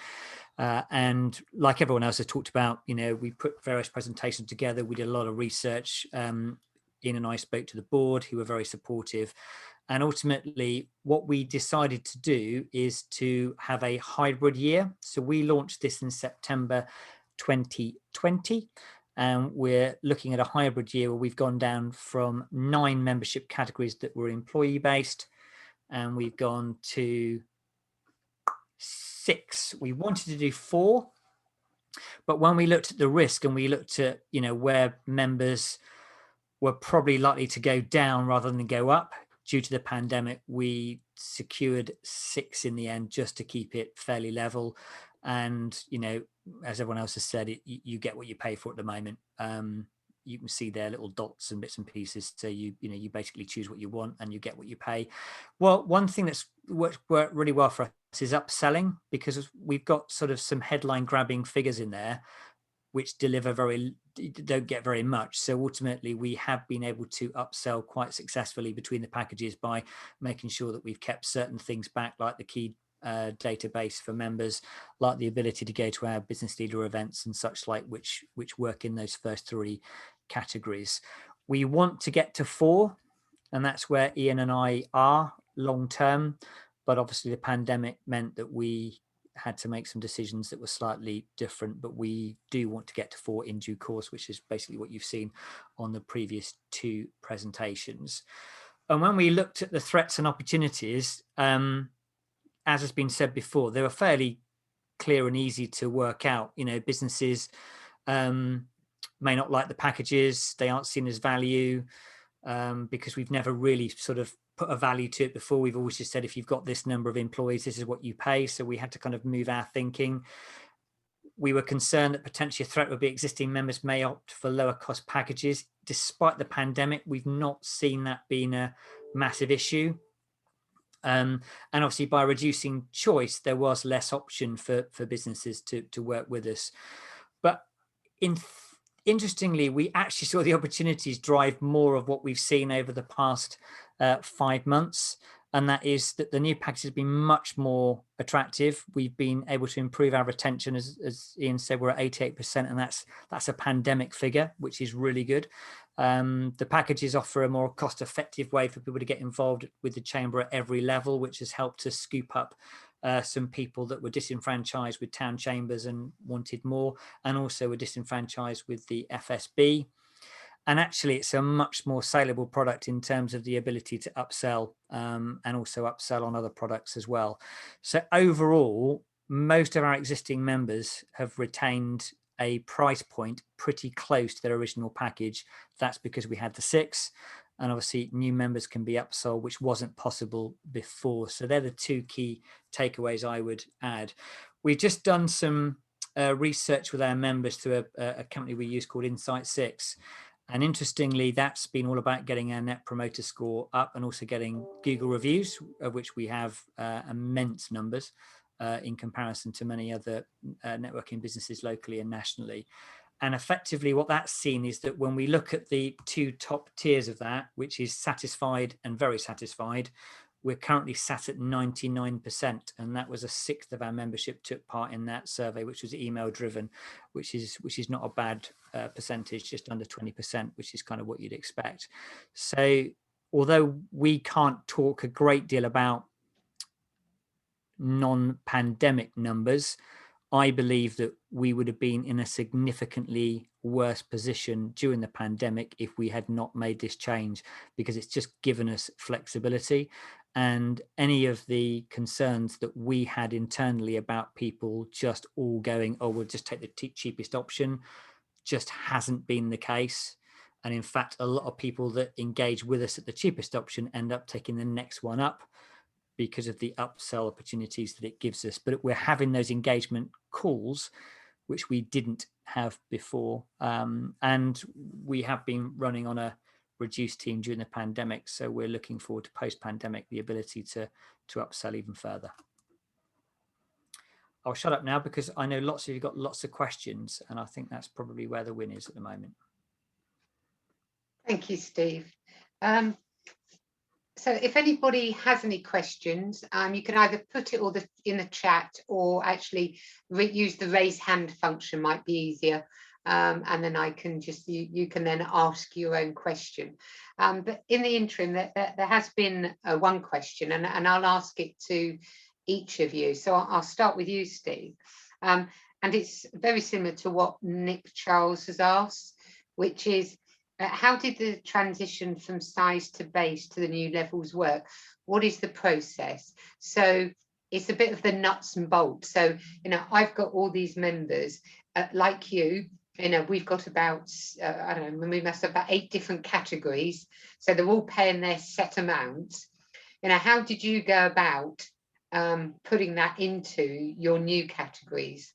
And like everyone else has talked about, you know, we put various presentations together. We did a lot of research. Ian and I spoke to the board, who were very supportive. And ultimately, what we decided to do is to have a hybrid year. So we launched this in September 2020. And we're looking at a hybrid year where we've gone down from 9 membership categories that were employee based, and we've gone to 6. We wanted to do 4, but when we looked at the risk and we looked at, you know, where members were probably likely to go down rather than go up due to the pandemic, we secured 6 in the end, just to keep it fairly level. And, you know, as everyone else has said, you get what you pay for at the moment. You can see their little dots and bits and pieces. So you basically choose what you want and you get what you pay. Well, one thing that's worked really well for us is upselling, because we've got sort of some headline grabbing figures in there, which don't get very much. So ultimately, we have been able to upsell quite successfully between the packages by making sure that we've kept certain things back, like the key database for members, like the ability to go to our business leader events and such like, which work in those first 3 categories. We want to get to 4, and that's where Ian and I are long term. But obviously the pandemic meant that we had to make some decisions that were slightly different, but we do want to get to 4 in due course, which is basically what you've seen on the previous 2 presentations. And when we looked at the threats and opportunities, as has been said before, they were fairly clear and easy to work out. You know, businesses may not like the packages. They aren't seen as value because we've never really sort of put a value to it before. We've always just said, if you've got this number of employees, this is what you pay. So we had to kind of move our thinking. We were concerned that potentially a threat would be existing members may opt for lower cost packages. Despite the pandemic, we've not seen that being a massive issue. And obviously by reducing choice, there was less option for businesses to work with us. But interestingly, we actually saw the opportunities drive more of what we've seen over the past 5 months. And that is that the new package has been much more attractive. We've been able to improve our retention, as Ian said, we're at 88%, and that's a pandemic figure, which is really good. The packages offer a more cost-effective way for people to get involved with the chamber at every level, which has helped to scoop up some people that were disenfranchised with town chambers and wanted more, and also were disenfranchised with the FSB. And actually, it's a much more saleable product in terms of the ability to upsell and also upsell on other products as well. So overall, most of our existing members have retained a price point pretty close to their original package. That's because we had the 6, and obviously new members can be upsold, which wasn't possible before. So they're the 2 key takeaways I would add. We've just done some research with our members through a company we use called Insight 6. And interestingly, that's been all about getting our net promoter score up and also getting Google reviews, of which we have immense numbers in comparison to many other networking businesses locally and nationally. And effectively what that's seen is that when we look at the 2 top tiers of that, which is satisfied and very satisfied, we're currently sat at 99%. And that was 1/6 of our membership took part in that survey, which was email driven, which is not a bad percentage, just under 20%, which is kind of what you'd expect. So although we can't talk a great deal about non-pandemic numbers, I believe that we would have been in a significantly worse position during the pandemic if we had not made this change, because it's just given us flexibility. And any of the concerns that we had internally about people just all going, oh, we'll just take the cheapest option, just hasn't been the case. And in fact, a lot of people that engage with us at the cheapest option end up taking the next one up because of the upsell opportunities that it gives us. But we're having those engagement calls, which we didn't have before. And we have been running on a reduced team during the pandemic. So we're looking forward to post-pandemic, the ability to upsell even further. I'll shut up now because I know lots of you got lots of questions, and I think that's probably where the win is at the moment. Thank you, Steve. So if anybody has any questions, you can either put it all in the chat, or actually use the raise hand function, might be easier. And then I can just, you can then ask your own question. But in the interim, there has been one question, and I'll ask it to each of you. So I'll start with you, Steve. And it's very similar to what Nick Charles has asked, which is, how did the transition from size to base to the new levels work? What is the process? So it's a bit of the nuts and bolts. So, I've got all these members like you, we've got about, I don't know, we must have about 8 different categories. So they're all paying their set amounts. How did you go about putting that into your new categories?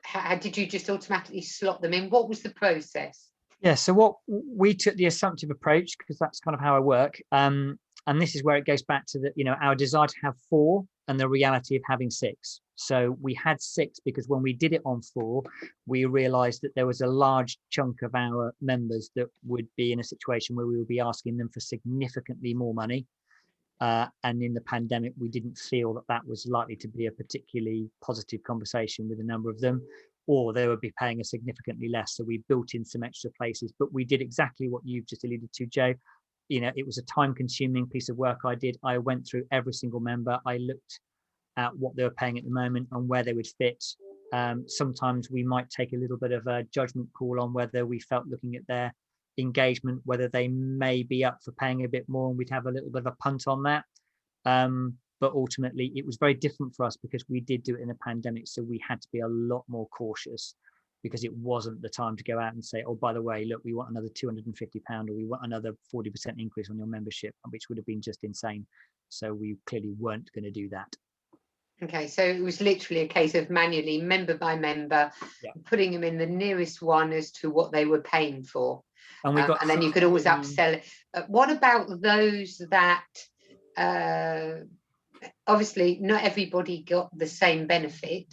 How did you just automatically slot them in? What was the process? Yeah, so what we took the assumptive approach, because that's kind of how I work. And this is where it goes back to the, our desire to have 4 and the reality of having 6. So we had 6 because when we did it on 4, we realized that there was a large chunk of our members that would be in a situation where we would be asking them for significantly more money. And in the pandemic, we didn't feel that that was likely to be a particularly positive conversation with a number of them, or they would be paying a significantly less. So we built in some extra places, but we did exactly what you've just alluded to, Joe. It was a time-consuming piece of work I did. I went through every single member. I looked at what they were paying at the moment and where they would fit. Sometimes we might take a little bit of a judgment call on whether we felt, looking at their engagement, whether they may be up for paying a bit more, and we'd have a little bit of a punt on that. But ultimately, it was very different for us because we did do it in a pandemic. So we had to be a lot more cautious, because it wasn't the time to go out and say, oh, by the way, look, we want another £250, or we want another 40% increase on your membership, which would have been just insane. So we clearly weren't going to do that. Okay, so it was literally a case of manually, member by member, putting them in the nearest one as to what they were paying for. And then you could always upsell it. What about those that, obviously not everybody got the same benefit.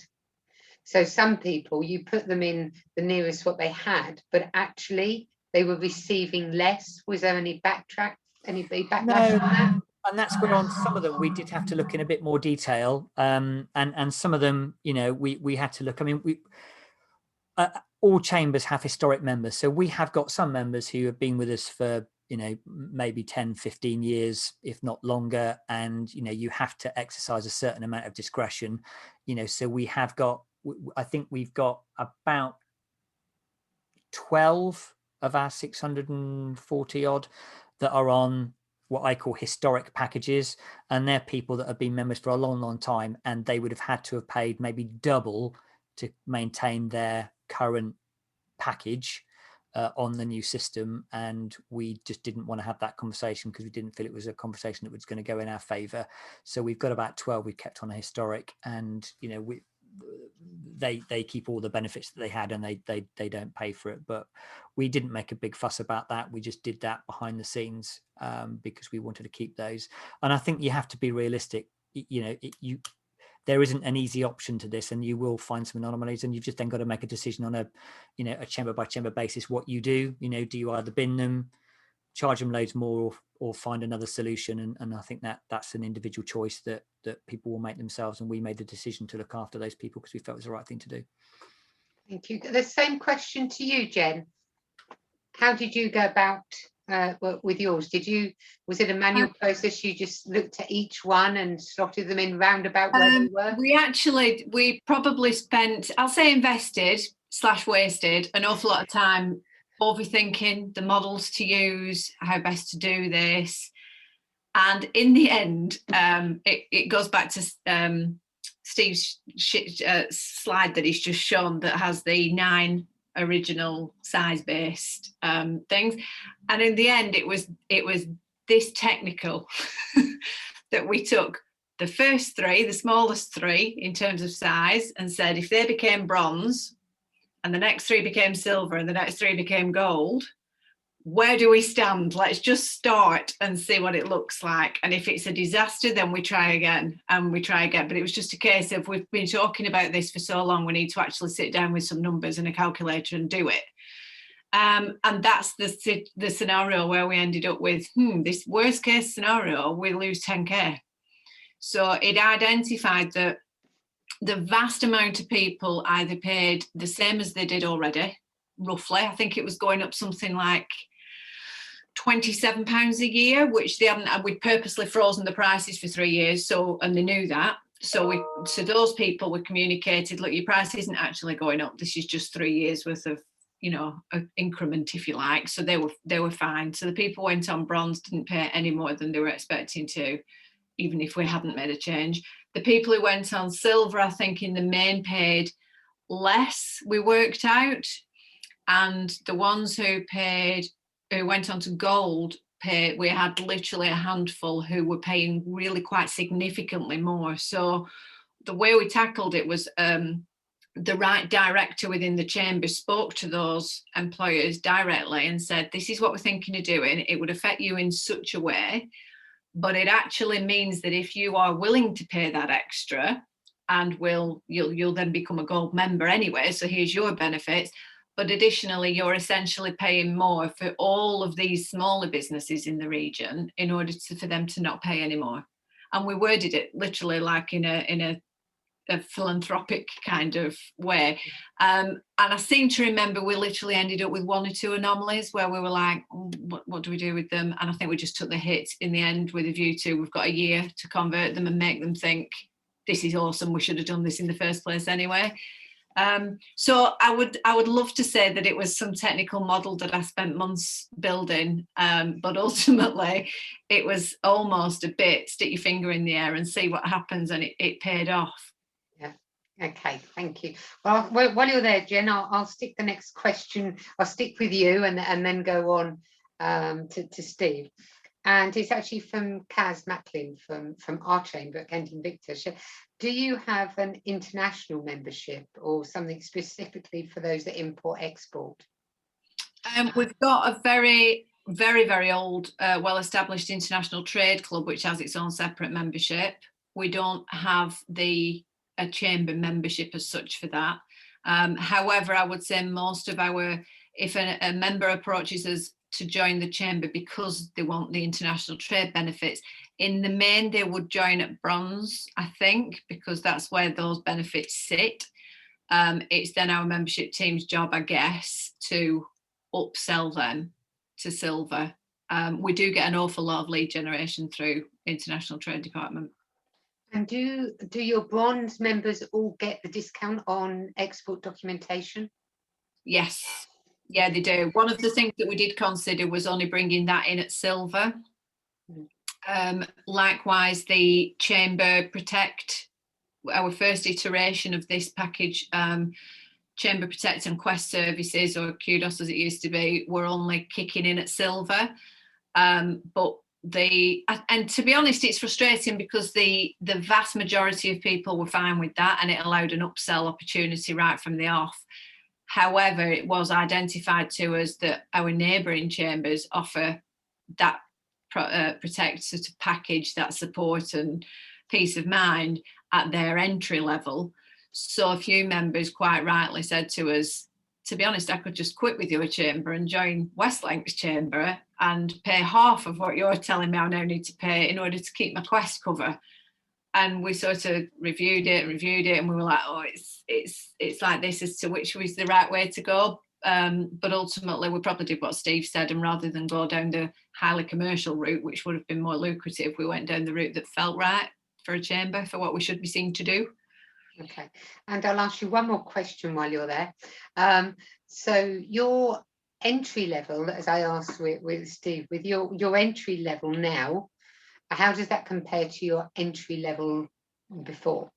So some people, you put them in the nearest what they had, but actually they were receiving less. Was there any backlash on that? And that's where on some of them we did have to look in a bit more detail. And some of them, we had to look. I mean, all chambers have historic members. So we have got some members who have been with us for, maybe 10, 15 years, if not longer. And, you have to exercise a certain amount of discretion, so we have got, I think we've got about 12 of our 640 odd that are on what I call historic packages, and they're people that have been members for a long time, and they would have had to have paid maybe double to maintain their current package on the new system, and we just didn't want to have that conversation because we didn't feel it was a conversation that was going to go in our favor. So we've got about 12 we've kept on a historic, and you know, they keep all the benefits that they had, and they don't pay for it. But we didn't make a big fuss about that. We just did that behind the scenes because we wanted to keep those. And I think you have to be realistic. You know, there isn't an easy option to this, and you will find some anomalies, and you've just then got to make a decision on a chamber by chamber basis what you do. You know, do you either bin them, charge them loads more, or find another solution? And I think that's an individual choice that people will make themselves, and we made the decision to look after those people because we felt it was the right thing to do. Thank you. The same question to you, Jen. How did you go about with yours? Was it a manual process? You just looked at each one and slotted them in roundabout where they were? We probably spent, I'll say invested / wasted an awful lot of time overthinking the models to use, how best to do this. And in the end, it goes back to Steve's slide that he's just shown that has the 9 original size-based things. And in the end, it was this technical that we took the first 3, the smallest 3 in terms of size, and said if they became bronze and the next 3 became silver and the next 3 became gold, where do we stand? Let's just start and see what it looks like. And if it's a disaster, then we try again and we try again. But it was just a case of, we've been talking about this for so long, we need to actually sit down with some numbers and a calculator and do it. And that's the scenario where we ended up with, this worst case scenario, we lose 10k. So it identified that the vast amount of people either paid the same as they did already, roughly. I think it was going up something like £27 a year, which they hadn't. We'd purposely frozen the prices for 3 years, and they knew that. So to those people, we communicated, look, your price isn't actually going up. This is just 3 years worth of, an increment, if you like. So they were fine. So the people who went on bronze didn't pay any more than they were expecting to, even if we hadn't made a change. The people who went on silver, I think in the main paid less, we worked out. And the ones who went on to gold, we had literally a handful who were paying really quite significantly more. So the way we tackled it was the right director within the chamber spoke to those employers directly and said, this is what we're thinking of doing. It would affect you in such a way, but it actually means that if you are willing to pay that extra, and you'll then become a gold member anyway, so here's your benefits. But additionally, you're essentially paying more for all of these smaller businesses in the region in order for them to not pay anymore. And we worded it literally like in a philanthropic kind of way. And I seem to remember we literally ended up with 1 or 2 anomalies where we were like, what do we do with them? And I think we just took the hit in the end with a view to, we've got a year to convert them and make them think, this is awesome, we should have done this in the first place anyway. So I would love to say that it was some technical model that I spent months building, but ultimately it was almost a bit stick your finger in the air and see what happens, and it paid off. Yeah. Okay, thank you. Well, while you're there, Jen, I'll stick the next question. I'll stick with you and then go on to Steve. And it's actually from Kaz Macklin from our chamber at Kent Invicta. Do you have an international membership or something specifically for those that import export? We've got a very, very, very old, well-established international trade club, which has its own separate membership. We don't have a chamber membership as such for that. However, I would say most of if a member approaches us to join the chamber because they want the international trade benefits, in the main they would join at bronze, I think, because that's where those benefits sit. It's then our membership team's job, I guess, to upsell them to silver. We do get an awful lot of lead generation through international trade department. And do your bronze members all get the discount on export documentation? Yes. Yeah, they do. One of the things that we did consider was only bringing that in at silver. Likewise, the Chamber Protect, our first iteration of this package, Chamber Protect and Quest services, or Kudos as it used to be, were only kicking in at silver. But and to be honest, it's frustrating because the vast majority of people were fine with that, and it allowed an upsell opportunity right from the off. However, it was identified to us that our neighbouring chambers offer that Protect sort of package, that support and peace of mind at their entry level. So a few members quite rightly said to us, to be honest, I could just quit with your chamber and join Westlink's chamber and pay half of what you're telling me I now need to pay in order to keep my Quest cover. And we sort of reviewed it, and we were like, oh, it's like this as to which was the right way to go. But ultimately, we probably did what Steve said, and rather than go down the highly commercial route, which would have been more lucrative, we went down the route that felt right for a chamber, for what we should be seen to do. Okay, and I'll ask you one more question while you're there. So your entry level, as I asked with Steve, with your entry level now, how does that compare to your entry level before?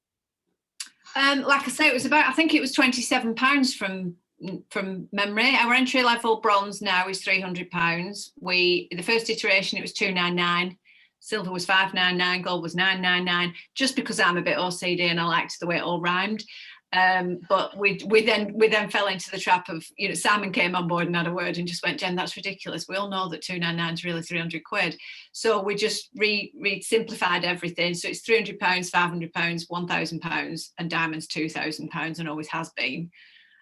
Like I say, it was about, I think it was £27 from memory. Our entry level bronze now is £300. The first iteration, it was £299. Silver was £599, gold was £999, just because I'm a bit OCD and I liked the way it all rhymed. But we then fell into the trap of, Simon came on board and had a word and just went, Jen, that's ridiculous. We all know that £299 is really £300. So we just simplified everything. So it's £300, £500, £1,000, and diamonds £2,000, and always has been.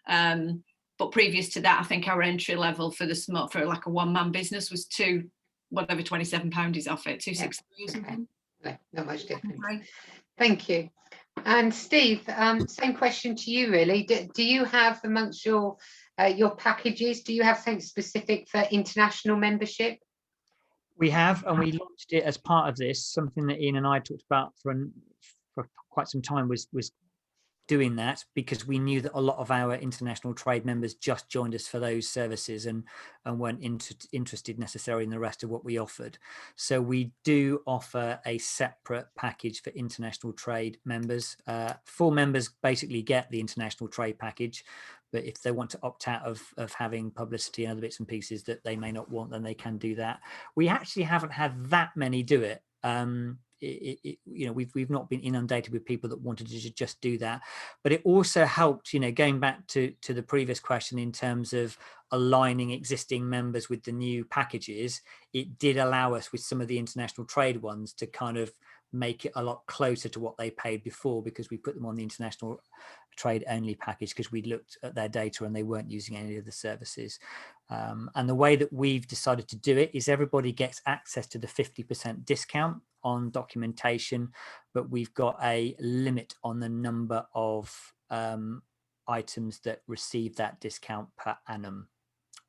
But previous to that, I think our entry level for like a one-man business was £27 is off it, 263 or something. No, not much different. Okay. Thank you. And Steve, same question to you really. Do you have amongst your packages, do you have something specific for international membership? We have, and we launched it as part of this. Something that Ian and I talked about for quite some time was doing that, because we knew that a lot of our international trade members just joined us for those services and weren't interested necessarily in the rest of what we offered. So we do offer a separate package for international trade members. Full members basically get the international trade package, but if they want to opt out of having publicity and other bits and pieces that they may not want, then they can do that. We actually haven't had that many do it. We've not been inundated with people that wanted to just do that, but it also helped, going back to the previous question in terms of aligning existing members with the new packages. It did allow us with some of the international trade ones to kind of make it a lot closer to what they paid before, because we put them on the international trade only package because we looked at their data and they weren't using any of the services. And the way that we've decided to do it is everybody gets access to the 50% discount on documentation, but we've got a limit on the number of items that receive that discount per annum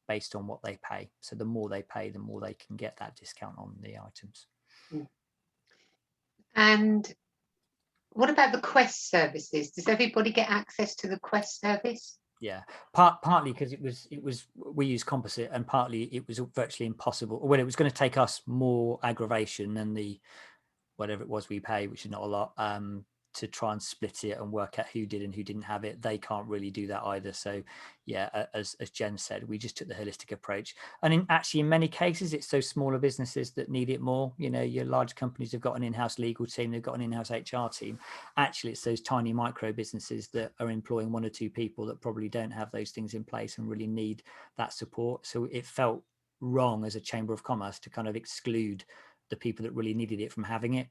based on what they pay. So the more they pay, the more they can get that discount on the items. And what about the Quest services? Does everybody get access to the Quest service? Yeah, partly because we use Composite, and partly it was virtually impossible. Well, it was going to take us more aggravation than the whatever it was we pay, which is not a lot, to try and split it and work out who did and who didn't have it. They can't really do that either. So yeah, as Jen said, we just took the holistic approach. And in many cases, it's those smaller businesses that need it more. Your large companies have got an in-house legal team, they've got an in-house HR team. Actually, it's those tiny micro businesses that are employing one or two people that probably don't have those things in place and really need that support. So it felt wrong as a Chamber of Commerce to kind of exclude the people that really needed it from having it.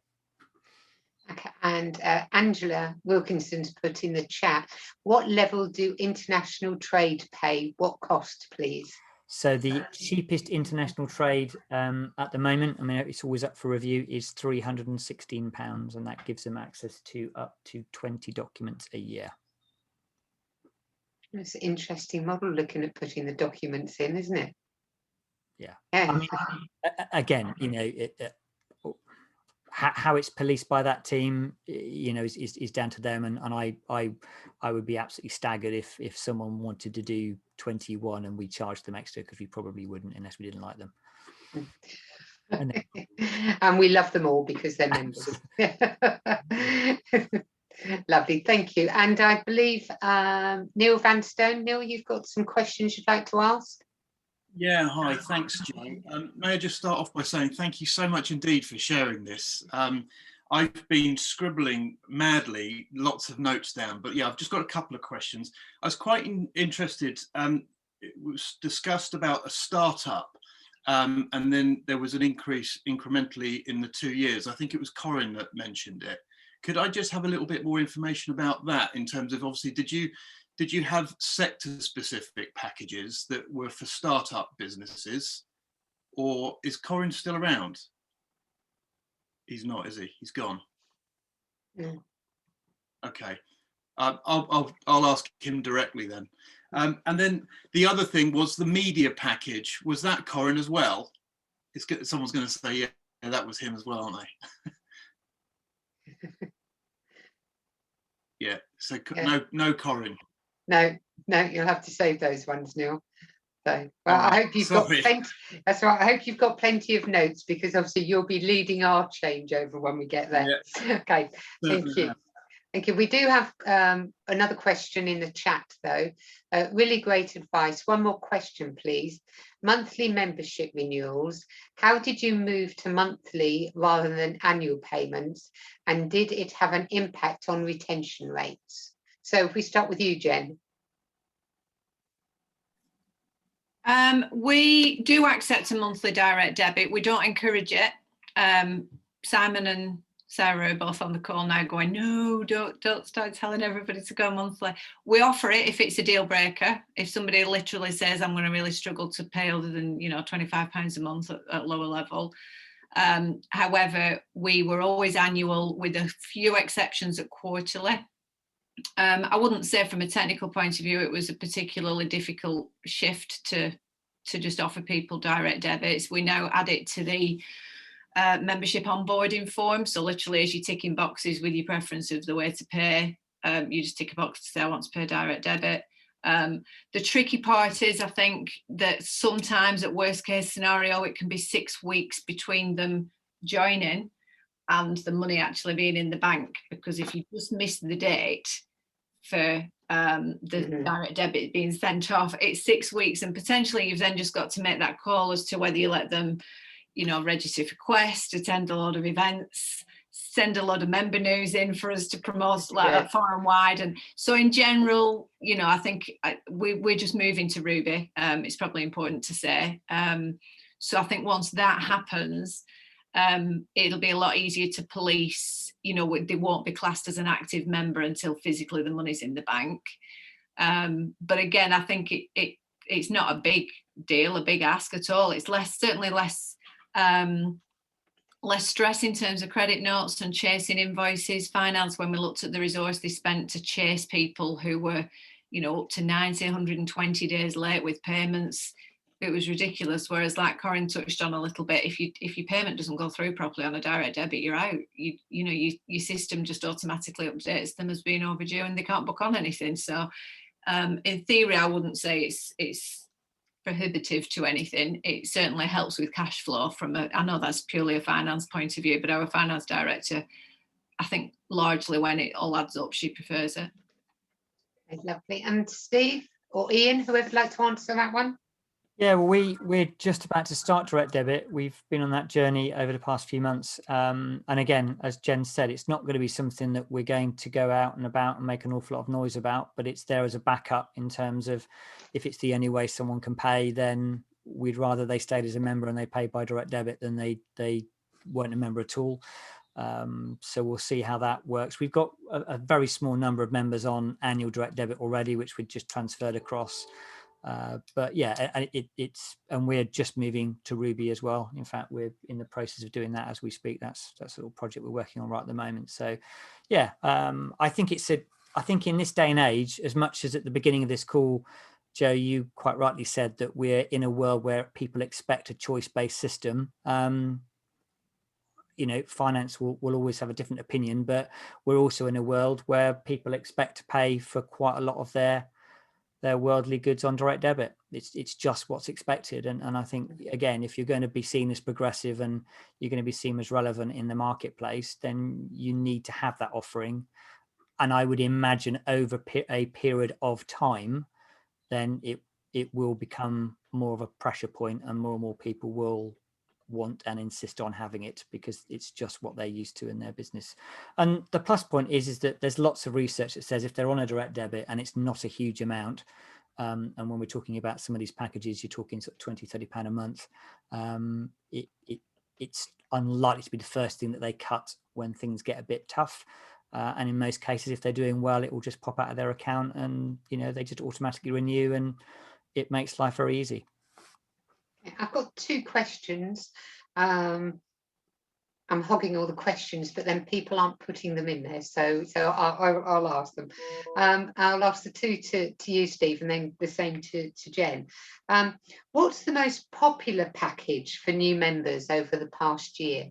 Okay, and Angela Wilkinson's put in the chat, what level do international trade pay? What cost, please? So the cheapest international trade at the moment, it's always up for review, is £316, and that gives them access to up to 20 documents a year. It's an interesting model, looking at putting the documents in, isn't it? Yeah. Yeah. Again, how it's policed by that team, you know, is down to them. And I would be absolutely staggered if someone wanted to do 21 and we charged them extra, because we probably wouldn't unless we didn't like them. And we love them all because they're members. Lovely, thank you. And I believe Neil Vanstone. Neil, you've got some questions you'd like to ask? Yeah, hi, thanks, Jo. May I just start off by saying thank you so much indeed for sharing this. I've been scribbling madly, lots of notes down, but yeah, I've just got a couple of questions. I was quite interested, it was discussed about a startup, and then there was an increase incrementally in the 2 years. I think it was Corinne that mentioned it. Could I just have a little bit more information about that, in terms of, obviously, did you have sector-specific packages that were for startup businesses, or is Corinne still around? He's not, is he? He's gone. No. Okay, I'll ask him directly then. And then the other thing was the media package. Was that Corinne as well? Someone's going to say, yeah, that was him as well, aren't they? Yeah. So Yeah. No Corinne. No, you'll have to save those ones, Neil. So, well, I hope you've got plenty. That's right. I hope you've got plenty of notes, because obviously you'll be leading our changeover when we get there. Yeah. Okay, thank you. Thank you. We do have another question in the chat, though. Really great advice. One more question, please. Monthly membership renewals. How did you move to monthly rather than annual payments? And did it have an impact on retention rates? So if we start with you, Jen. We do accept a monthly direct debit. We don't encourage it. Simon and Sarah are both on the call now going, no, don't start telling everybody to go monthly. We offer it if it's a deal breaker. If somebody literally says, I'm going to really struggle to pay other than, you know, £25 a month at lower level. However, we were always annual, with a few exceptions at quarterly. I wouldn't say from a technical point of view it was a particularly difficult shift to just offer people direct debits. We now add it to the membership onboarding form. So literally, as you're ticking boxes with your preference of the way to pay, you just tick a box to say I want to pay direct debit. The tricky part is, I think, that sometimes at worst case scenario it can be 6 weeks between them joining and the money actually being in the bank, because if you just miss the date for the direct debit being sent off, it's 6 weeks, and potentially you've then just got to make that call as to whether you let them, you know, register for Quest, attend a lot of events, send a lot of member news in for us to promote like far and wide. And so in general, you know, I think we're just moving to Ruby. It's probably important to say. So I think once that happens, it'll be a lot easier to police. You know, they won't be classed as an active member until physically the money's in the bank. But again, I think it's not a big deal, a big ask at all. It's certainly less stress in terms of credit notes and chasing invoices. Finance, when we looked at the resource they spent to chase people who were, you know, up to 90, 120 days late with payments, it was ridiculous. Whereas, like Corinne touched on a little bit, if your payment doesn't go through properly on a direct debit, you're out. Your system just automatically updates them as being overdue, and they can't book on anything. So in theory, I wouldn't say it's prohibitive to anything. It certainly helps with cash flow I know that's purely a finance point of view, but our finance director, I think largely when it all adds up, she prefers it. Okay, lovely. And Steve or Ian, whoever would like to answer that one? Yeah, well, we're just about to start direct debit. We've been on that journey over the past few months. And again, as Jen said, it's not going to be something that we're going to go out and about and make an awful lot of noise about, but it's there as a backup in terms of if it's the only way someone can pay, then we'd rather they stayed as a member and they paid by direct debit than they weren't a member at all. So we'll see how that works. We've got a very small number of members on annual direct debit already, which we just transferred across. But yeah, and we're just moving to Ruby as well. In fact, we're in the process of doing that as we speak. That's a little project we're working on right at the moment. So yeah, I think in this day and age, as much as at the beginning of this call, Jo, you quite rightly said that we're in a world where people expect a choice-based system. finance will always have a different opinion, but we're also in a world where people expect to pay for quite a lot of their worldly goods on direct debit. It's just what's expected. And I think, again, if you're going to be seen as progressive and you're going to be seen as relevant in the marketplace, then you need to have that offering. And I would imagine over a period of time, then it will become more of a pressure point, and more people will want and insist on having it because it's just what they're used to in their business. And the plus point is that there's lots of research that says if they're on a direct debit and it's not a huge amount, and when we're talking about some of these packages, you're talking sort of £20-30 a month, it's unlikely to be the first thing that they cut when things get a bit tough. And in most cases, if they're doing well, it will just pop out of their account, and they just automatically renew, and it makes life very easy. I've got 2 questions. I'm hogging all the questions, but then people aren't putting them in there, so I'll ask them. I'll ask the 2 to you, Steve, and then the same to Jen. What's the most popular package for new members over the past year?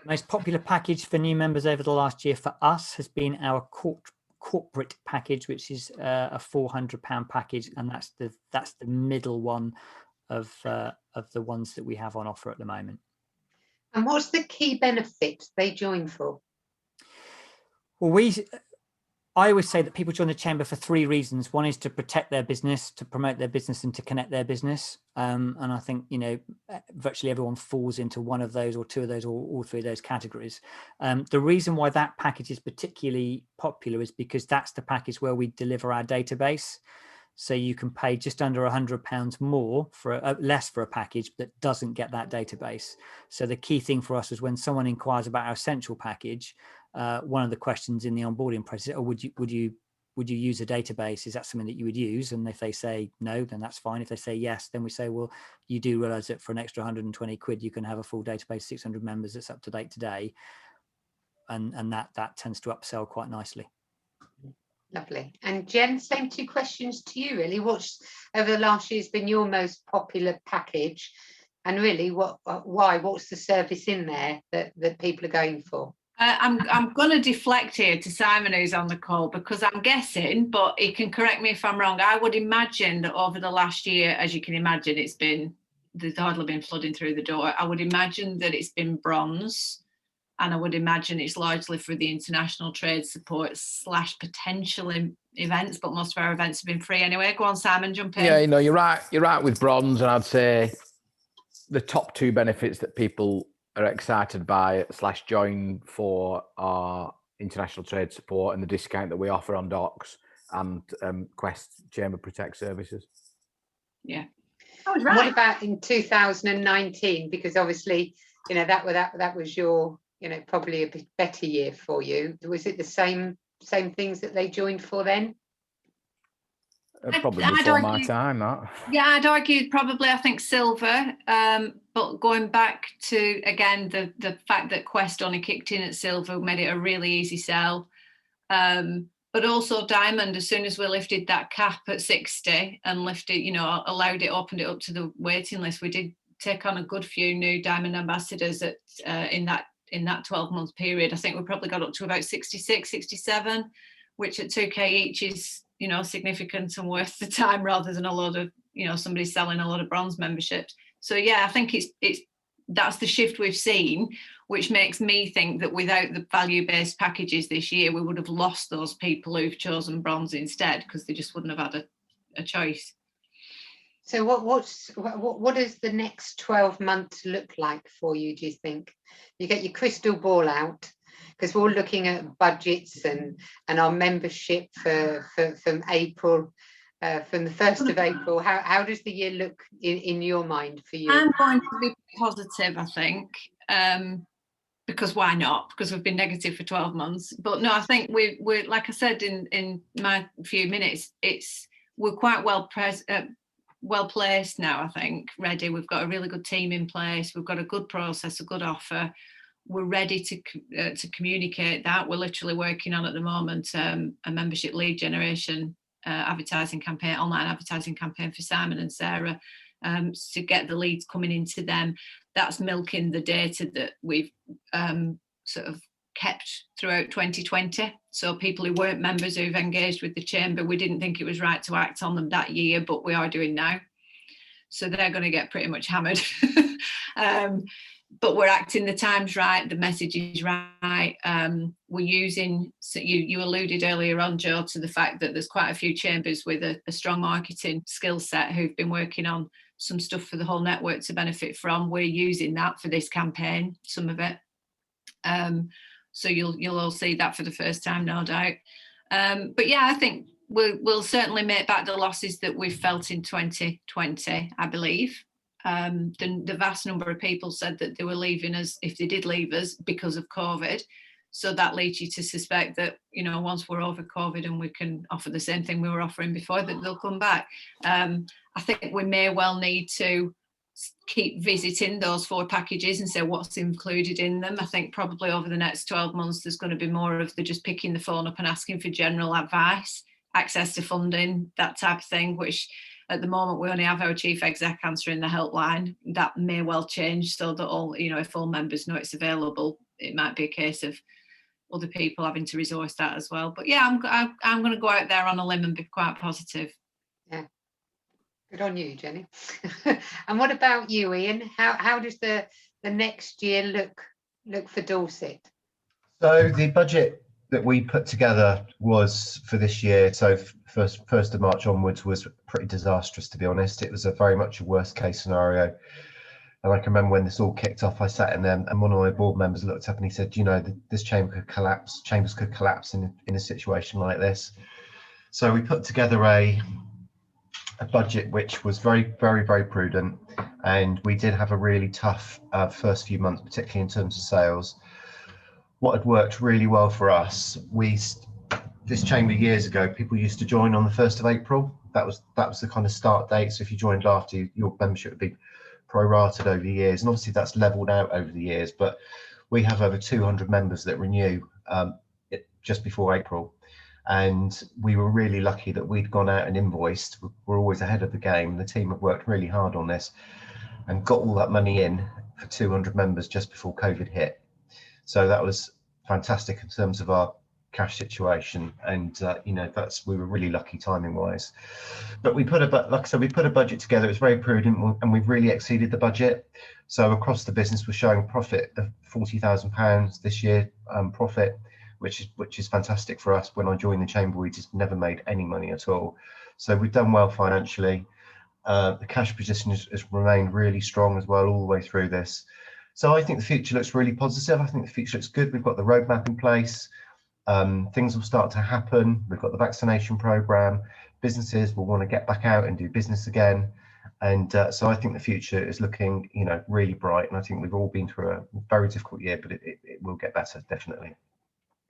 The most popular package for new members over the last year for us has been our corporate package, which is a £400 package, and that's the middle one of the ones that we have on offer at the moment. And what's the key benefit they join for? Well, I always say that people join the chamber for 3 reasons. One is to protect their business, to promote their business, and to connect their business. And I think, virtually everyone falls into one of those or 2 of those or all 3 of those categories. The reason why that package is particularly popular is because that's the package where we deliver our database. So you can pay just under £100 more less for a package that doesn't get that database. So the key thing for us is when someone inquires about our essential package, one of the questions in the onboarding process, would you use a database? Is that something that you would use? And if they say no, then that's fine. If they say yes, then we say, well, you do realize that for an extra 120 quid, you can have a full database, 600 members that's up to date today. And that tends to upsell quite nicely. Lovely. And Jen, same 2 questions to you, really. What's over the last year has been your most popular package, and really why? What's the service in there that people are going for? I'm going to deflect here to Simon, who's on the call, because I'm guessing, but he can correct me if I'm wrong. I would imagine that over the last year, as you can imagine, there's hardly been flooding through the door. I would imagine that it's been bronze. And I would imagine it's largely for the international trade support / potential events, but most of our events have been free anyway. Go on, Simon, jump in. Yeah, you're right. You're right with bronze, and I'd say the top 2 benefits that people are excited by / join for are international trade support and the discount that we offer on docs and Quest Chamber Protect services. Yeah, I was right. What about in 2019? Because obviously, that was your probably a bit better year for you. Was it the same things that they joined for then? Probably before my time, that. Yeah, I'd argue probably, I think, silver. But going back to, again, the fact that Quest only kicked in at silver made it a really easy sell. But also diamond, as soon as we lifted that cap at 60 and opened it up to the waiting list, we did take on a good few new diamond ambassadors in that 12-month period. I think we probably got up to about 66, 67, which at 2k each is, significant and worth the time rather than a lot of, somebody selling a lot of bronze memberships. So yeah, I think that's the shift we've seen, which makes me think that without the value-based packages this year, we would have lost those people who've chosen bronze instead, because they just wouldn't have had a choice. So what does the next 12 months look like for you, do you think? You get your crystal ball out, because we're all looking at budgets and our membership from April, from the 1st of April. How does the year look in your mind for you? I'm going to be positive, I think, because why not? Because we've been negative for 12 months. But no, I think we're like I said in my few minutes, we're quite well placed now, I think, ready. We've got a really good team in place. We've got a good process, a good offer. We're ready to communicate that. We're literally working on at the moment a membership lead generation advertising campaign, online advertising campaign for Simon and Sarah, to get the leads coming into them. that's milking the data that we've sort of kept throughout 2020. So people who weren't members who've engaged with the chamber, we didn't think it was right to act on them that year, but we are doing now. So they're going to get pretty much hammered. But we're acting the times right, the message is right. We're using, so you alluded earlier on, Joe, to the fact that there's quite a few chambers with a strong marketing skill set who've been working on some stuff for the whole network to benefit from. We're using that for this campaign, some of it. So you'll all see that for the first time, no doubt. But yeah, I think we'll certainly make back the losses that we've felt in 2020, I believe. The vast number of people said that they were leaving us, if they did leave us, because of COVID. So that leads you to suspect that, you know, once we're over COVID and we can offer the same thing we were offering before, that they'll come back. I think we may well need to keep visiting those 4 packages and say what's included in them. I think probably over the next 12 months, there's going to be more of the just picking the phone up and asking for general advice, access to funding, that type of thing, which at the moment we only have our chief exec answering the helpline. That may well change so that all, you know, if all members know it's available, it might be a case of other people having to resource that as well. But yeah, I'm going to go out there on a limb and be quite positive. Yeah. Good on you, Jenny. And what about you, Ian? How does the next year look for Dorset? So the budget that we put together was for this year, so first of March onwards, was pretty disastrous, to be honest. It was very much a worst case scenario. And I can remember when this all kicked off, I sat in there and one of my board members looked up and he said, you know, this chamber could collapse, chambers could collapse in a situation like this. So we put together a budget which was very, very, very prudent, and we did have a really tough first few months, particularly in terms of sales. What had worked really well for us, this chamber years ago, people used to join on the 1st of April. That was the kind of start date. So if you joined after, your membership would be prorated over the years, and obviously that's leveled out over the years. But we have over 200 members that renew just before April. And we were really lucky that we'd gone out and invoiced. We're always ahead of the game. The team have worked really hard on this and got all that money in for 200 members just before COVID hit. So that was fantastic in terms of our cash situation. And, you know, we were really lucky timing wise. But we put like I said, we put a budget together. It's very prudent and we've really exceeded the budget. So across the business, we're showing profit of £40,000 this year, profit, which is fantastic for us. When I joined the chamber, we just never made any money at all. So we've done well financially. The cash position has remained really strong as well all the way through this. So I think the future looks really positive. I think the future looks good. We've got the roadmap in place. Things will start to happen. We've got the vaccination program. Businesses will want to get back out and do business again. And so I think the future is looking, you know, really bright. And I think we've all been through a very difficult year, but it will get better, definitely.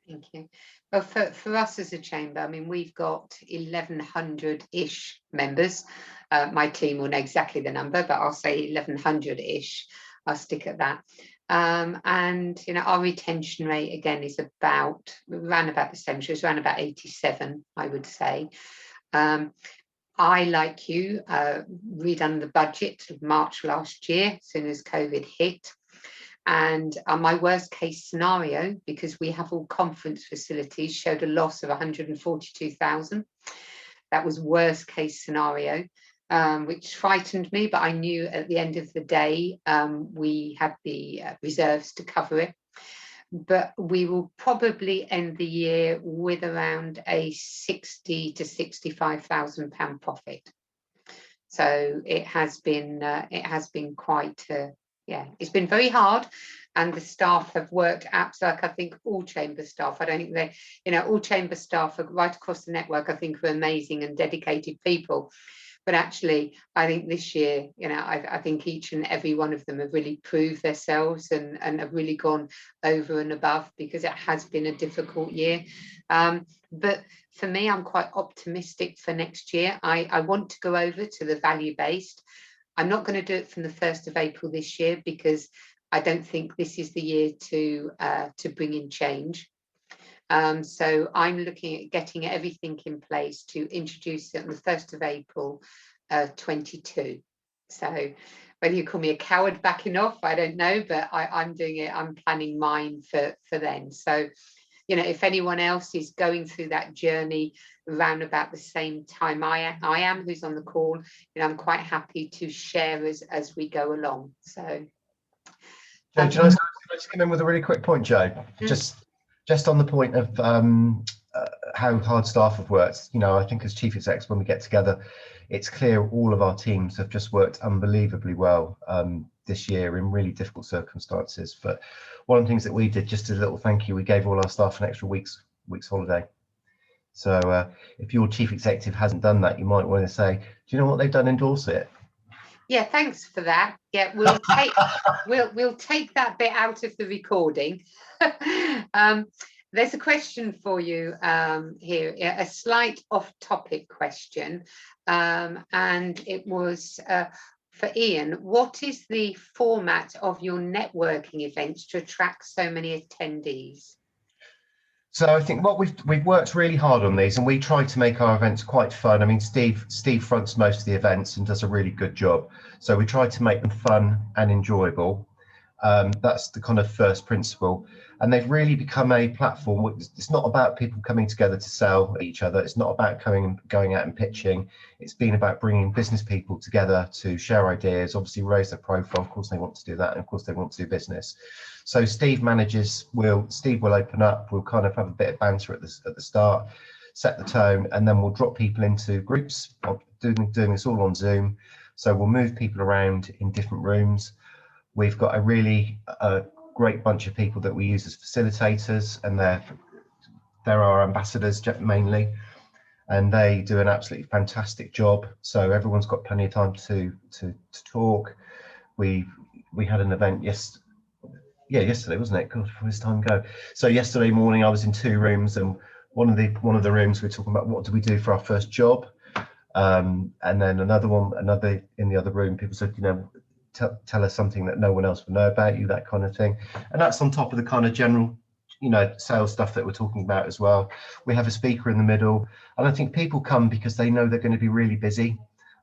Thank you. Well, for us as a chamber, I mean, we've got 1,100-ish members. My team will know exactly the number, but I'll say 1,100-ish. I'll stick at that. And, you know, our retention rate, again, is around about the same. So it's around about 87, I would say. I, like you, redone the budget of March last year, as soon as COVID hit. And my worst case scenario, because we have all conference facilities, showed a loss of 142,000. That was worst case scenario, which frightened me, but I knew at the end of the day, we had the reserves to cover it. But we will probably end the year with around a £60,000 to £65,000 profit. So it has been quite yeah, it's been very hard, and the staff have worked like I think all chamber staff. I don't think all chamber staff are right across the network. I think are amazing and dedicated people. But actually, I think this year, I think each and every one of them have really proved themselves and have really gone over and above, because it has been a difficult year. But for me, I'm quite optimistic for next year. I want to go over to the value-based. I'm not going to do it from the 1st of April this year, because I don't think this is the year to bring in change. So I'm looking at getting everything in place to introduce it on the 1st of April 22. So whether you call me a coward backing off, I don't know, but I'm doing it. I'm planning mine for then. So, you know, if anyone else is going through that journey around about the same time I am, who's on the call, you know, I'm quite happy to share as we go along. So, Joe, can I just come in with a really quick point, Joe? Just on the point of how hard staff have worked. You know, I think as chief execs, when we get together, it's clear all of our teams have just worked unbelievably well this year in really difficult circumstances. But one of the things that we did, just as a little thank you, we gave all our staff an extra week's holiday. So if your chief executive hasn't done that, you might want to say, do you know what they've done in Dorset? yeah, thanks for that. Yeah, we'll take that bit out of the recording. There's a question for you here, a slight off-topic question, and it was for Ian. What is the format of your networking events to attract so many attendees? So I think what we've worked really hard on these, and we try to make our events quite fun. I mean, Steve fronts most of the events and does a really good job. So we try to make them fun and enjoyable. That's the kind of first principle. And they've really become a platform. It's not about people coming together to sell each other. It's not about going out and pitching. It's been about bringing business people together to share ideas, obviously raise their profile. Of course, they want to do that. And of course, they want to do business. So Steve will open up. We'll kind of have a bit of banter at the start, set the tone, and then we'll drop people into groups. Doing this all on Zoom. So we'll move people around in different rooms. We've got a really great bunch of people that we use as facilitators, and they're our ambassadors mainly, and they do an absolutely fantastic job. So everyone's got plenty of time to talk. We had an event yesterday, wasn't it? God, where's time go? So yesterday morning I was in 2 rooms, and one of the rooms we're talking about what do we do for our first job, and then another in the other room, people said, you know, tell us something that no one else will know about you, that kind of thing. And that's on top of the kind of general, you know, sales stuff that we're talking about as well. We have a speaker in the middle, and I think people come because they know they're going to be really busy.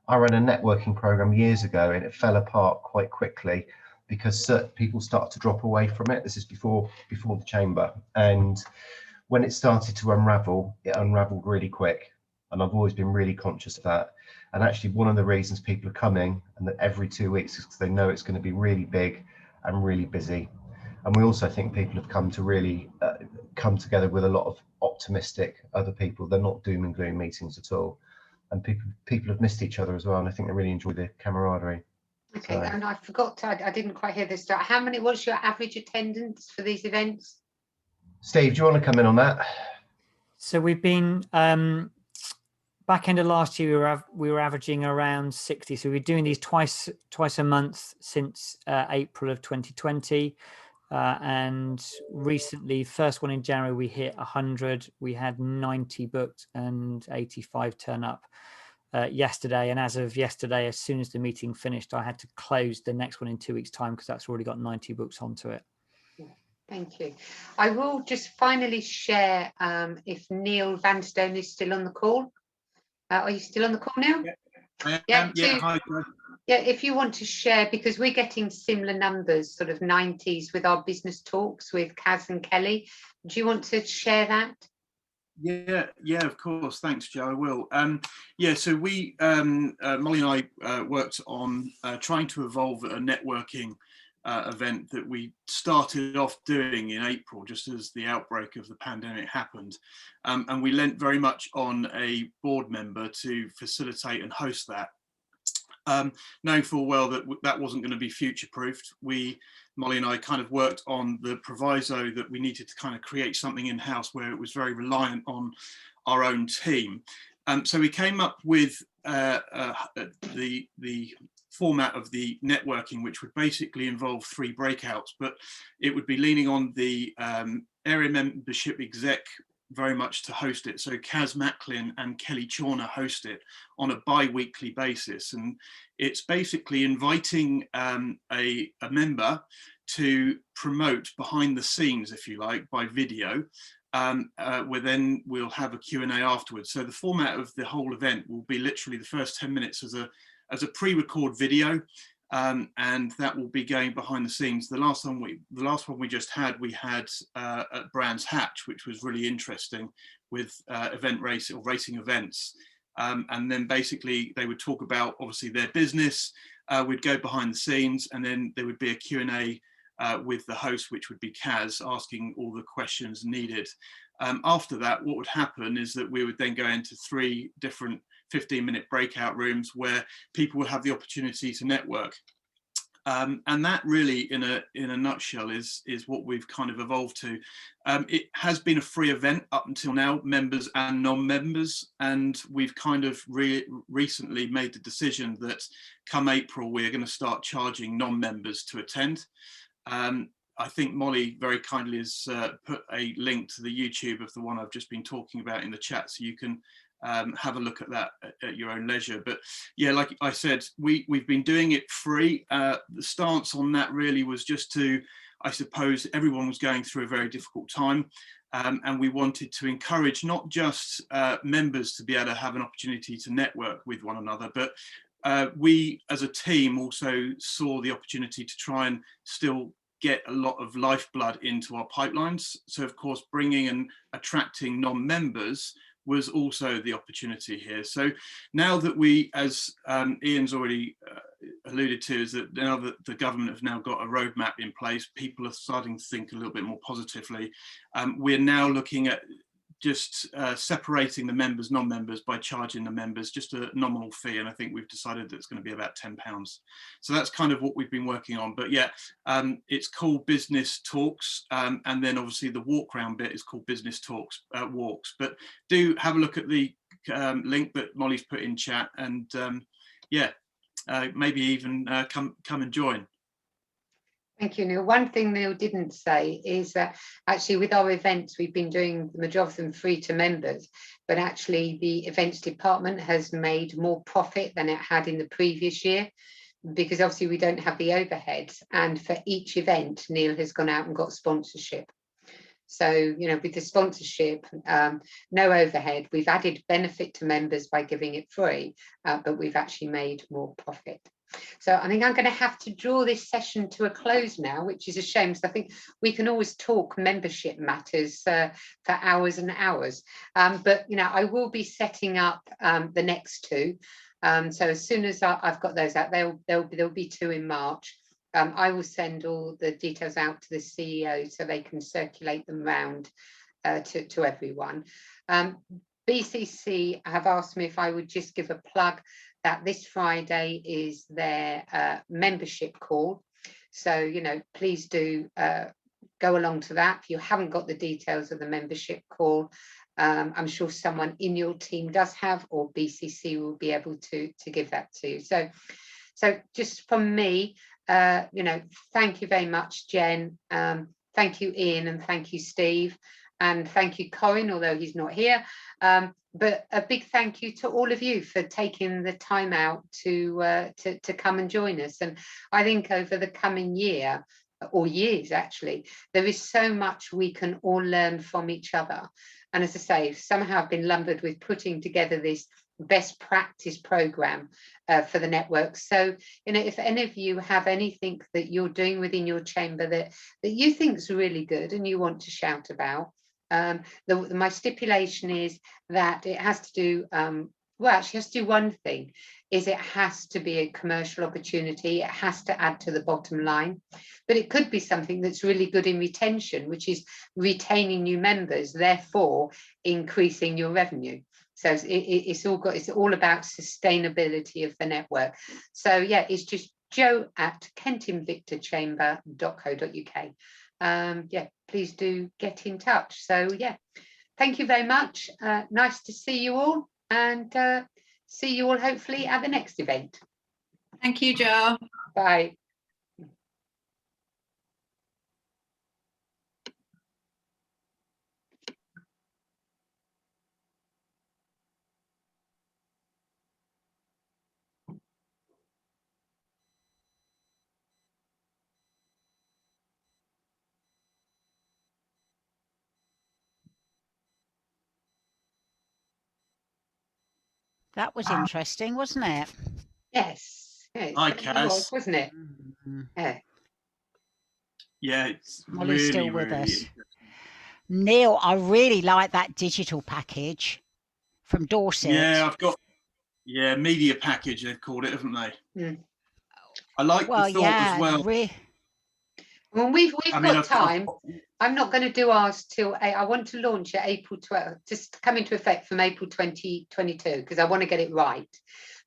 I ran a networking program years ago, and it fell apart quite quickly because certain people start to drop away from it. This is before the chamber, and when it started to unravel, it unraveled really quick, and I've always been really conscious of that. And actually, one of the reasons people are coming, and that every 2 weeks, is because they know it's going to be really big and really busy. And we also think people have come to really come together with a lot of optimistic other people. They're not doom and gloom meetings at all, and people have missed each other as well. And I think they really enjoy the camaraderie. Okay, so. And I forgot I didn't quite hear this. What's your average attendance for these events? Steve, do you want to come in on that? So we've been back end of last year, we were averaging around 60. So we're doing these twice a month since April of 2020. And recently, first one in January, we hit 100. We had 90 booked and 85 turn up yesterday. And as of yesterday, as soon as the meeting finished, I had to close the next one in 2 weeks' time because that's already got 90 books onto it. Thank you. I will just finally share if Neil Vanstone is still on the call. Are you still on the call now? Yeah. Hi. Yeah, if you want to share, because we're getting similar numbers, sort of 90s with our business talks with Kaz and Kelly. Do you want to share that? Yeah, of course. Thanks, Joe. I will. So we, Molly and I worked on trying to evolve a networking event that we started off doing in April, just as the outbreak of the pandemic happened. And we lent very much on a board member to facilitate and host that. Knowing full well that wasn't going to be future-proofed, Molly and I kind of worked on the proviso that we needed to kind of create something in-house where it was very reliant on our own team. So we came up with the format of the networking, which would basically involve 3 breakouts, but it would be leaning on the area membership exec very much to host it. So Kaz Macklin and Kelly Chorner host it on a bi-weekly basis, and it's basically inviting a member to promote behind the scenes, if you like, by video. We'll have a Q&A afterwards. So the format of the whole event will be literally the first 10 minutes as a as a pre-record video, and that will be going behind the scenes. The last one we just had, we had at Brands Hatch, which was really interesting, with event race or racing events. And then basically they would talk about obviously their business, we'd go behind the scenes, and then there would be a Q&A with the host, which would be Kaz, asking all the questions needed. After that, what would happen is that we would then go into 3 different 15-minute breakout rooms where people would have the opportunity to network. And that really, in a nutshell, is what we've kind of evolved to. It has been a free event up until now, members and non-members, and we've kind of recently made the decision that come April, we're going to start charging non-members to attend. I think Molly very kindly has put a link to the YouTube of the one I've just been talking about in the chat, so you can have a look at that at your own leisure. But yeah, like I said, we've been doing it free. The stance on that really was just to, I suppose, everyone was going through a very difficult time, and we wanted to encourage not just members to be able to have an opportunity to network with one another, but we as a team also saw the opportunity to try and still get a lot of lifeblood into our pipelines. So of course, bringing and attracting non-members was also the opportunity here. So now that we, as Ian's already alluded to, is that now that the government have now got a roadmap in place, people are starting to think a little bit more positively. We're now looking at just separating the members, non-members, by charging the members just a nominal fee, and I think we've decided that it's going to be about £10. So that's kind of what we've been working on. But yeah, it's called Business Talks, and then obviously the walk round bit is called Business Talks Walks. But do have a look at the link that Molly's put in chat, and yeah, maybe even come and join. Thank you, Neil. One thing Neil didn't say is that actually with our events, we've been doing the majority of them free to members, but actually the events department has made more profit than it had in the previous year, because obviously we don't have the overheads. And for each event, Neil has gone out and got sponsorship. So, you know, with the sponsorship, no overhead, we've added benefit to members by giving it free, but we've actually made more profit. So I think I'm going to have to draw this session to a close now, which is a shame, because I think we can always talk membership matters for hours and hours. But, you know, I will be setting up the next 2. So as soon as I've got those out, there'll be 2 in March. I will send all the details out to the CEO so they can circulate them around to everyone. BCC have asked me if I would just give a plug that this Friday is their membership call. So, you know, please do go along to that. If you haven't got the details of the membership call, I'm sure someone in your team does have, or BCC will be able to give that to you. So just from me, you know, thank you very much, Jen. Thank you, Ian, and thank you, Steve. And thank you, Corin, although he's not here. But a big thank you to all of you for taking the time out to come and join us. And I think over the coming year, or years actually, there is so much we can all learn from each other. And as I say, somehow I've been lumbered with putting together this best practice program for the network. So, you know, if any of you have anything that you're doing within your chamber that you think is really good and you want to shout about, my stipulation is that it has to do, well, actually has to do one thing, is it has to be a commercial opportunity. It has to add to the bottom line, but it could be something that's really good in retention, which is retaining new members, therefore increasing your revenue. So it's all about sustainability of the network. So yeah, it's just joe@kentinvictachamber.co.uk. Yeah, please do get in touch. So yeah, thank you very much. Nice to see you all, and see you all hopefully at the next event. Thank you, Joe. Bye. That was interesting, wasn't it? Yes. Yeah, it Hi, certainly was, Kaz. wasn't it? Mm. Yeah. Yeah, it's Molly's really, still with really us. interesting. Neil, I really like that digital package from Dorset. Yeah, I've got media package they've called it, haven't they? Mm. I like Well, the thought yeah, as well. Well, we've I mean, got time. I'm not going to do ours till I want to launch it April 12th, just come into effect from April 2022, because I want to get it right.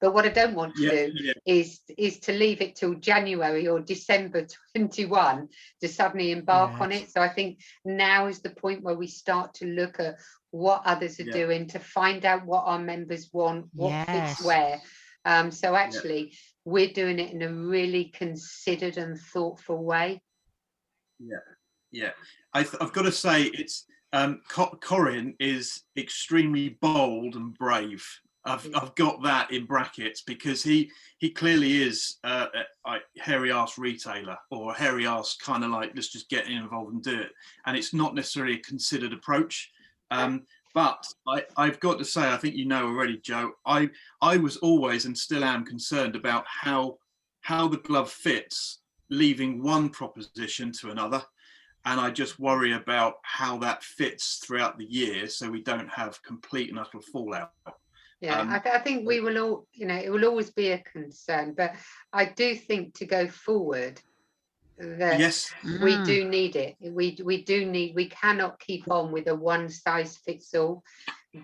But what I don't want to do is to leave it till January or December 21 to suddenly embark on it. So I think now is the point where we start to look at what others are doing, to find out what our members want, what fits where. So actually, we're doing it in a really considered and thoughtful way. Yeah. I've got to say, it's Corin is extremely bold and brave. I've got that in brackets, because he clearly is a hairy ass retailer, or a hairy ass kind of like, let's just get involved and do it. And it's not necessarily a considered approach. But I've got to say, I think you know already, Joe, I was always and still am concerned about how the glove fits, leaving one proposition to another. And I just worry about how that fits throughout the year, so we don't have complete and utter fallout. Yeah, I think we will all, it will always be a concern, but I do think to go forward that we do need it. We cannot keep on with a one size fits all,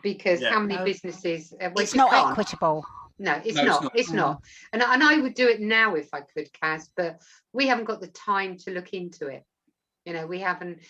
because how many businesses? It's not equitable. No, it's not. It's not. And I would do it now if I could, Kaz, but we haven't got the time to look into it. We haven't,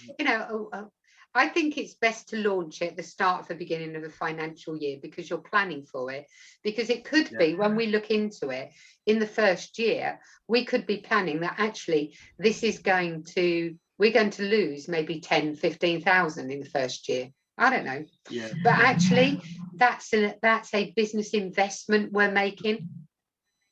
I think it's best to launch it at the start of the beginning of the financial year, because you're planning for it. Because it could be, when we look into it in the first year, we could be planning that actually we're going to lose maybe 10, 15,000 in the first year. I don't know. Yeah. But actually, that's a business investment we're making.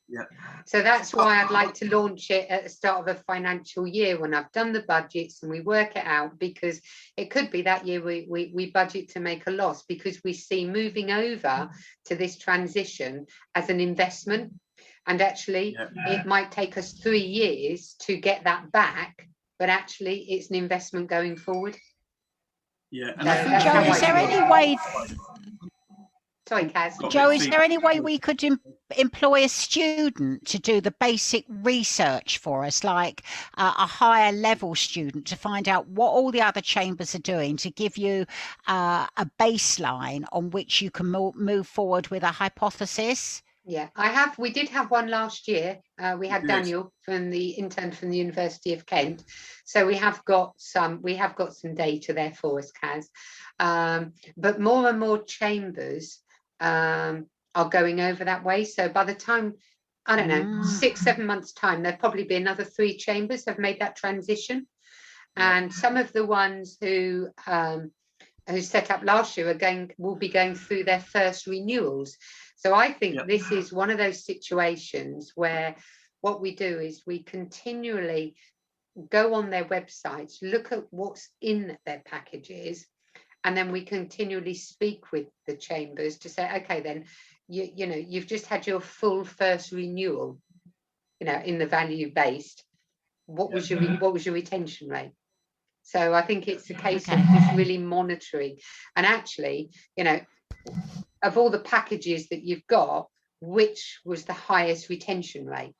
Yeah. So that's why I'd like to launch it at the start of a financial year, when I've done the budgets and we work it out, because it could be that year we budget to make a loss, because we see moving over to this transition as an investment. And actually, it might take us 3 years to get that back, but actually it's an investment going forward. Yeah. And Joe, is there any way? Sorry, Kaz. Joe, is there any way we could employ a student to do the basic research for us, like a higher level student, to find out what all the other chambers are doing, to give you a baseline on which you can move forward with a hypothesis? Yeah, we did have one last year. We had Daniel from the intern from the University of Kent. So we have got some data there for us, Kaz. But more and more chambers are going over that way. So by the time, I don't know, 6-7 months time, there'll probably be another 3 chambers have made that transition. And some of the ones who set up last year will be going through their first renewals. So I think this is one of those situations where what we do is we continually go on their websites, look at what's in their packages, and then we continually speak with the chambers to say, okay, then you've just had your full first renewal, in the value based. What was your retention rate? So I think it's a case of just really monitoring, and actually, of all the packages that you've got, which was the highest retention rate?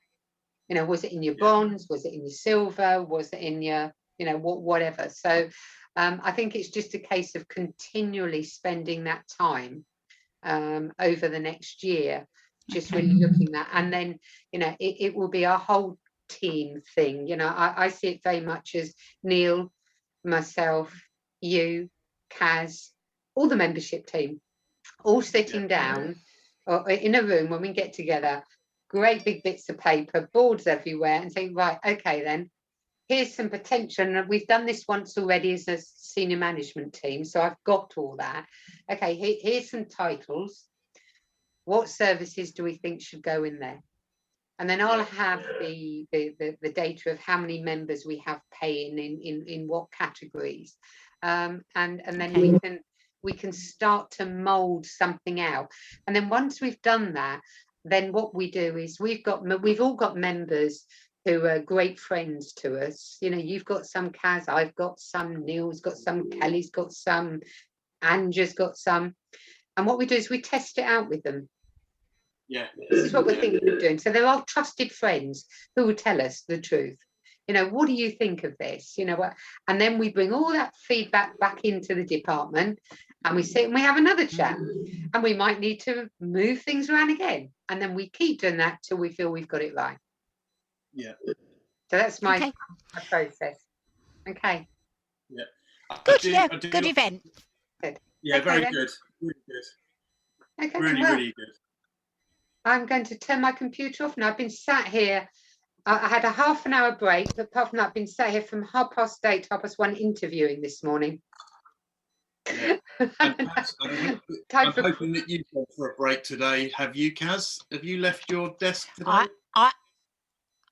Was it in your bronze? Was it in your silver? Was it in your, whatever? So I think it's just a case of continually spending that time over the next year, just really looking at, and then, it will be a whole team thing. I see it very much as Neil, myself, you, Kaz, all the membership team, all sitting down or in a room when we get together, great big bits of paper, boards everywhere, and saying, right, okay, then here's some potential. And we've done this once already as a senior management team, so I've got all that. Okay, here's some titles. What services do we think should go in there? And then I'll have the data of how many members we have paying in what categories, and then we can start to mold something out. And then once we've done that, then what we do is we've all got members who are great friends to us. You know, you've got some, Kaz, I've got some, Neil's got some, Kelly's got some, Anja's got some. And what we do is we test it out with them. Yeah. This is what we're thinking of doing. So they're all trusted friends who will tell us the truth. You know, what do you think of this? You know what? And then we bring all that feedback back into the department, and we sit and we have another chat, and we might need to move things around again. And then we keep doing that till we feel we've got it right. Yeah. So that's my, Okay. my process. Okay. Yeah. Good. Good event. Good. Yeah, Okay, very then. good. Really good. Okay. Really, Well, really good. I'm going to turn my computer off now. I've been sat here. I had a half an hour break, but apart from that, I've been sat here from 8:30 to 1:30 interviewing this morning. Yeah. And Kaz, I'm for hoping that you go for a break today. Have you, Kaz? Have you left your desk today?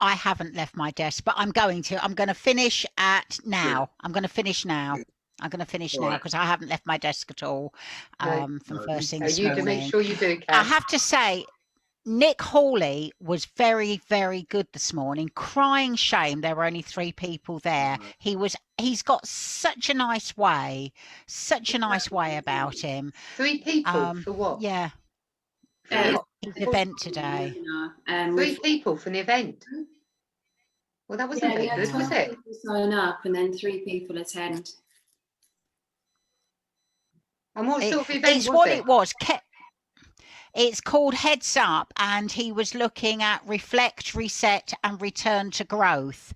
I haven't left my desk, but I'm going to. I'm going to finish at now. Good. I'm going to finish now. Good. I'm going to finish All now right. because I haven't left my desk at all from first thing so this you morning. do make sure you do, Kaz. I have to say, Nick Hawley was very, very good this morning. Crying shame there were only 3 people there. He's got such a nice way about him. 3 people for what? Yeah. For His what? event today. 3 people for the event. Well, that wasn't very good, was it? People sign up and then 3 people attend. And what sort of event It's was what it? it was. It's called Heads Up, and he was looking at reflect, reset, and return to growth.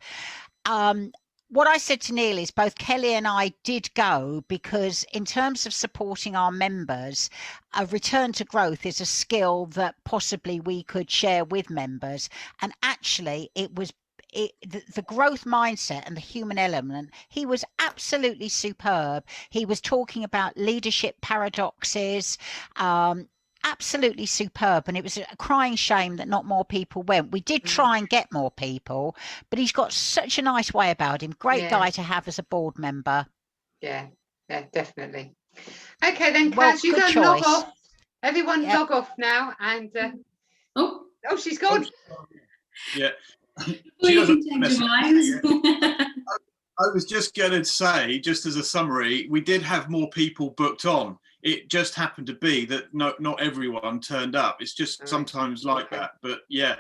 What I said to Neil is both Kelly and I did go because in terms of supporting our members, a return to growth is a skill that possibly we could share with members. And actually the growth mindset and the human element, he was absolutely superb. He was talking about leadership paradoxes, absolutely superb, and it was a crying shame that not more people went. We did try and get more people, but he's got such a nice way about him. Great guy to have as a board member. Yeah, definitely. Okay then, Well, Kaz, you good go log choice. off. Everyone Yep. log off now, and oh, she's gone. Yeah. Well, She you doesn't can change mess your with me, mind. I was just going to say, just as a summary, we did have more people booked on. It just happened to be that not everyone turned up. It's just sometimes like that. But yeah,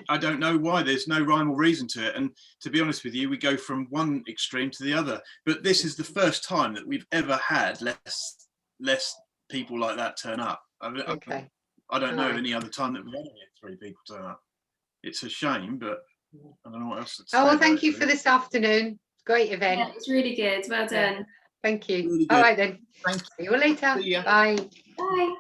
I don't know why. There's no rhyme or reason to it. And to be honest with you, we go from one extreme to the other. But this is the first time that we've ever had less people like that turn up. I don't know of any other time that we've had 3 people turn up. It's a shame, but I don't know what else to say. Oh, well, thank you for this afternoon. Great event. Yeah, it's really good. Well done. Thank you. Really All good. right then. Thank you. See you later. See ya. Bye. Bye.